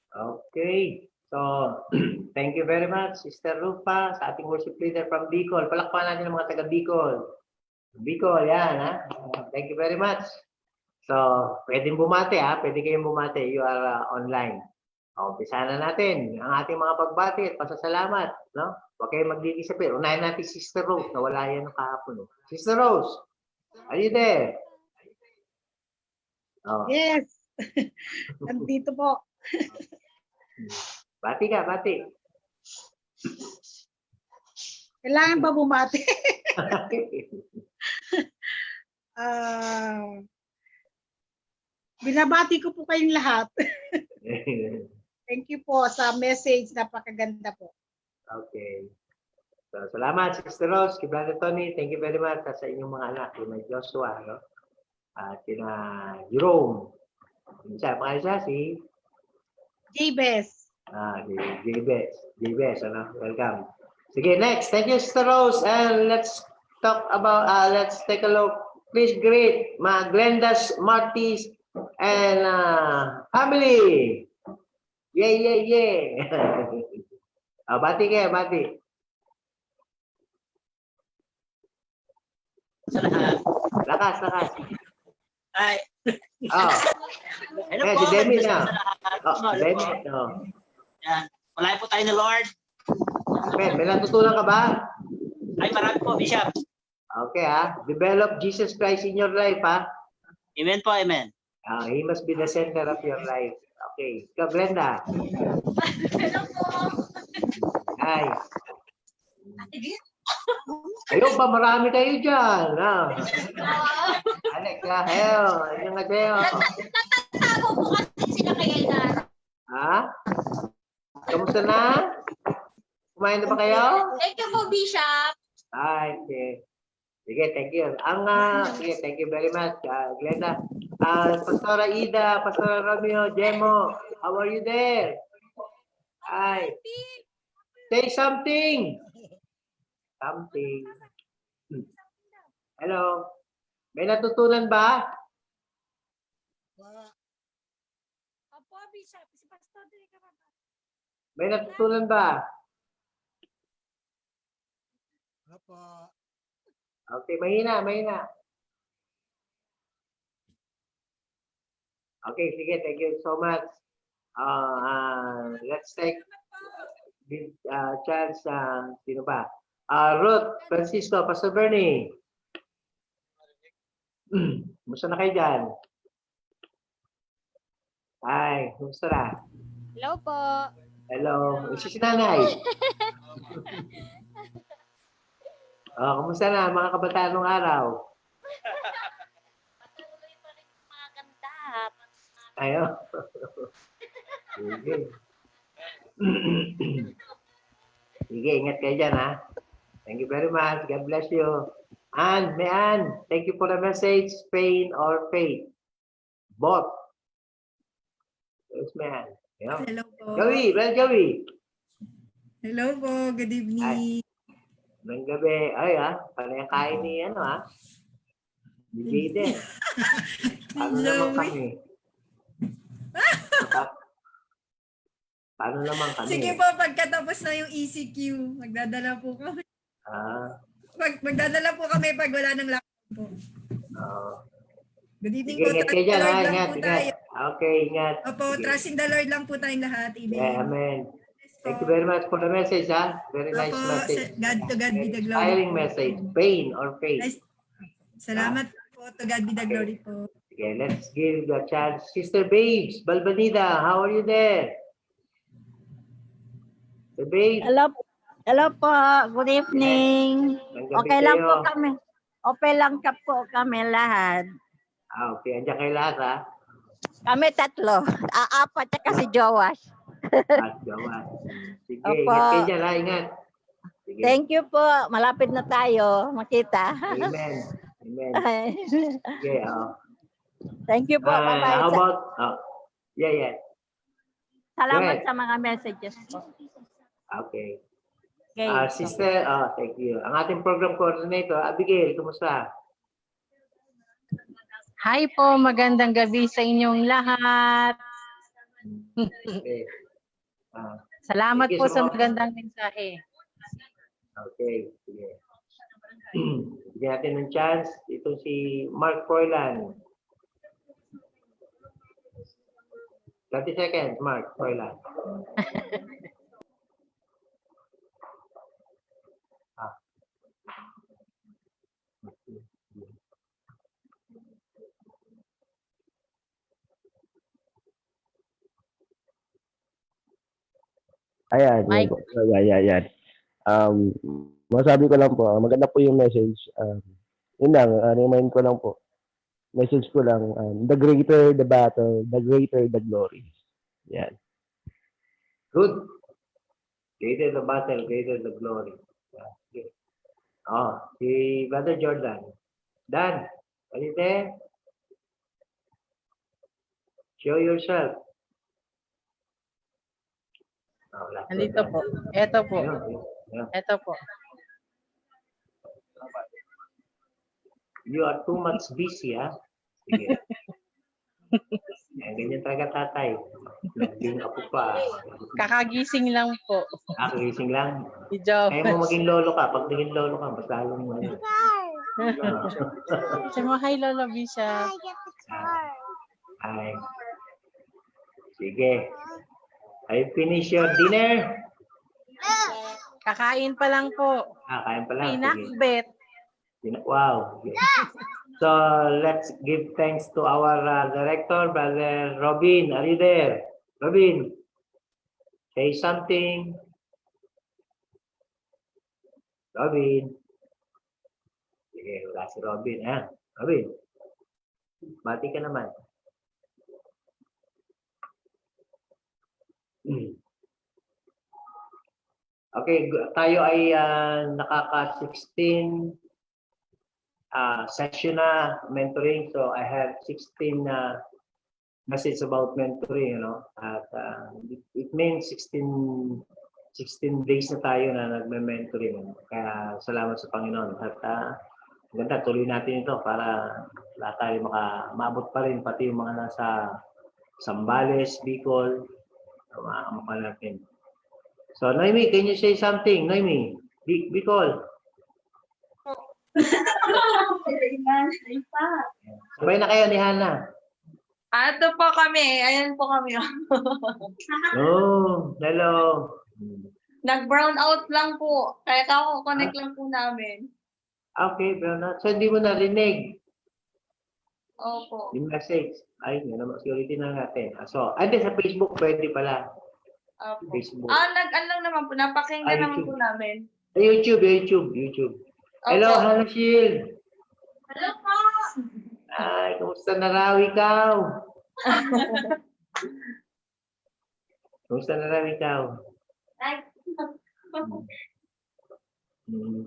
Okay. So, thank you very much, Sister Rufa, sa ating worship leader from Bicol. Palakpakan natin ang mga taga Bicol. Bicol, yan, ha? Thank you very much. So, pwedeng bumate, ha? Pwede kayong bumate. You are online. Umpisa na natin ang ating mga pagbati at pasasalamat, no? Huwag kayong magdi-disappear. Unahin natin si Sister Rose. Nawala yan ng kahapon. Sister Rose, are you there? Oh. Yes. Nandito po. Bati ka, bati. Kailangan ba bumati? Binabati ko po kayong lahat. Thank you po sa message. Napakaganda po. Okay. So, salamat, Sister Rose, kay Brother Tony. Thank you very much sa inyong mga anak, kina Joshua, no? At kina Jerome. Siya si Jabez. Jabez, ano? Welcome. Sige, next. Thank you, Sister Rose. And let's talk about, let's take a look. Please greet mga Glenda's, Marty's, and family. Yay. Bati kayo, bati. Sa lahat. Lakas. Ay. Oh. Hello Eh, po. si Demi Sa na. lahat. Oh, Hello Demi. po. Oh. Yan. Wala po tayo ni Lord. Ben, may natutunan ka ba? Ay, marami po, Bishop. Okay, develop Jesus Christ in your life, Amen po, amen. He must be the center of your life. Okay. Ikaw, Glenda. Hello po. Hi. Ayun pa, marami kayo dyan. Alex, hell. Ano nga sa'yo? Natatago po kasi sila kay Elnar. Kamusta na? Kumain na ba kayo? Thank you po, Bishop. Okay. Sige, thank you. Sige, thank you very much, Glenda. Pastora Ida, Pastora Romeo, Jemo, how are you there? Hi. Say something. Hello. May natutunan ba? May natutunan ba? Okay, mahina. Okay, sige, thank you so much. Let's take this chance. Sino ba? Ruth, Francisco, Pastor Bernie. Kumusta na kayo dyan? Hi, kumusta na? Hello po. Hello. Si nanay. Kumusta na mga kabataan ng araw? Patuloy pa rin mga ganda. Ayo. Sige. Sige, ingat kayo dyan, Thank you very much. God bless you. Ann, thank you for the message. Pain or faith? Both. Yes, man. Yeah. Hello po. Joey. Hello po. Good evening. Ng gabi. Ay, panay ang kain ni, ni Jayden. Paano naman kami? Paano naman kami? Sige po, pagkatapos na yung ECQ, magdadala po kami. Magdadala po kami pag wala ng lockdown po. Good evening Sige, po. ingat Trust kayo in dyan, the Lord lang ingat. po tayo. Okay, ingat. Opo, trust in the Lord lang po tayong lahat. Amen. Yeah, amen. Thank you very much for the message, Very nice Opo, message. to God be the glory. Inspiring message. Pain or faith. Nice. Salamat po. To God be the glory po. Okay, let's give the chance. Sister Babes, Balbanida, how are you there? The Babes. Hello po. Good evening. Ng gabi Okay lang po kayo. kami. Okay lang ka po kami lahat. Okay. Andiyan kayo lahat, ha? Kami tatlo. Apat at si Jowash. At gawa. Sige, Opo. ingat kayo dyan, ha? Ingat. Sige. Thank you po. Malapit na tayo makita. Amen. Amen. Sige, Thank you po. Bye-bye. how about, yeah. Salamat Go ahead. sa mga messages po. Okay. Okay. Sister, thank you. Ang ating program coordinator, Abigail, kumusta? Hi po, magandang gabi sa inyong lahat. Okay. Salamat Thank you po so sa much. magandang mensahe. Okay. Sige. Bigyan natin ng chance. Ito si Mark Froilan. 30 seconds, Mark Froilan. Ayan, Mike. yan. Masabi ko lang po, maganda po yung message. Yun lang, remind ko lang po. Message ko lang, the greater the battle, the greater the glory. Yan. Good. Greater the battle, greater the glory. Yeah. Okay. Si Brother Jordan. Dan, are you there? Show yourself. Wala. Nandito po. Ito po. Ayun. Ito po. You are too much busy, ha? Sige. Ganyan talaga tatay. Naging apo pa. Kakagising lang po. Gising lang. Si Joe. Kaya mo maging lolo ka. Pag naging lolo ka, mas lalong mo. Sabi mo, hi Lolo Bisha. Ay. Sige. I finish your dinner? Kakain pa lang po. Kain pa lang. Sige. Pinakbet. Wow. Okay. So let's give thanks to our director, Brother Robin. Are you there? Robin, say something. Robin. Sige, wala si Robin. Robin, bati ka naman. Okay, tayo ay nakaka-16 session na mentoring. So I have 16 message about mentoring, At it means 16 days na tayo na nagme-mentoring. Kaya salamat sa Panginoon. At ganda, tuloy natin ito para lahat tayo maabot pa rin, pati yung mga nasa Zambales, Bicol, mga kamukha natin. So, Noemi, can you say something? Noemi, Bicol. Sabay na kayo ni Hannah. Ito po kami. Ayan po kami. Oh, hello. Nag-brown out lang po. Kaya connect lang po namin. Okay, pero so hindi mo narinig Opo. yung message. Ay, yun naman, ulitin na natin. So, sa Facebook, pwede pala. Opo. Facebook. Nag-ano lang naman po. Napakinggan naman YouTube. po namin. YouTube. Hello, Opo. Hannah Shield. Hello po. Ay, kumusta na raw ikaw? Kumusta na raw ikaw?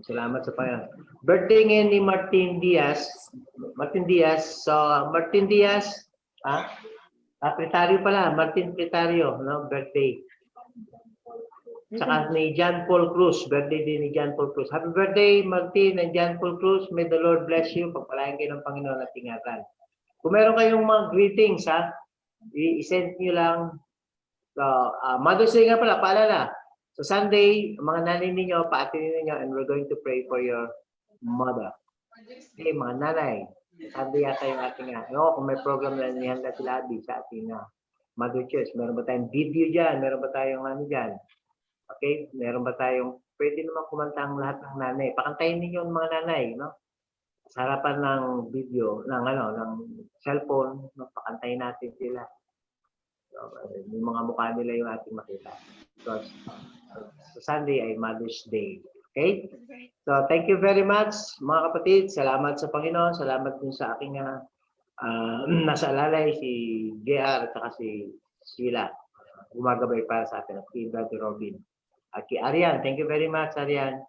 Salamat sa Panginoon. Birthday ngayon ni Martin Diaz. So, Martin Diaz, Pretario pala. Martin Pretario, birthday. Saka ni John Paul Cruz. Birthday din ni John Paul Cruz. Happy birthday, Martin and John Paul Cruz. May the Lord bless you. Pagpalain kayo ng Panginoon at ingatan. Kung meron kayong mga greetings, i-send nyo lang. So, Mother's Day nga pala, paalala. So Sunday, mga nanay ninyo, paatinin ninyo, and we're going to pray for your mother. Okay, mga nanay. Sunday yata yung ating kung may program na nihanda sila sa ating Mother Church. Meron ba tayong video dyan? Meron ba tayong dyan? Okay? Meron ba tayong, pwede naman kumanta ang lahat ng nanay. Pakantayin ninyo yung mga nanay, sa harapan ng video, ng cellphone, pakantayin natin sila. So, yung mga mukha nila yung ating makita. Because Sunday ay Mother's Day. Okay? So, thank you very much, mga kapatid. Salamat sa Panginoon. Salamat din sa aking nasa alalay si JR at saka si Sheila. Gumagabay para sa atin. At kay Brother Robin. At kay Arian. Thank you very much, Arian.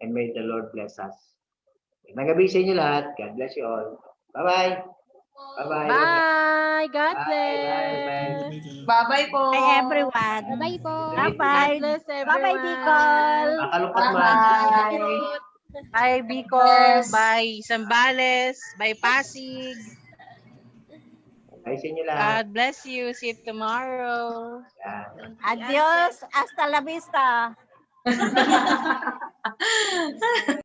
And may the Lord bless us. Magandang gabi sa inyo lahat. God bless you all. Bye-bye. Bye-bye. Bye. God Bye. bless. Bye. Bye-bye po. Hi everyone. Bye-bye po. Bye-bye. God bless everyone. Bye-bye, Bicol. Makalungkot man. Bye-bye. Bye, Bicol. Bye, Zambales. Bye, Pasig. Bye sa inyo lahat. God bless you. See you tomorrow. Yan. Adios. Hasta la vista.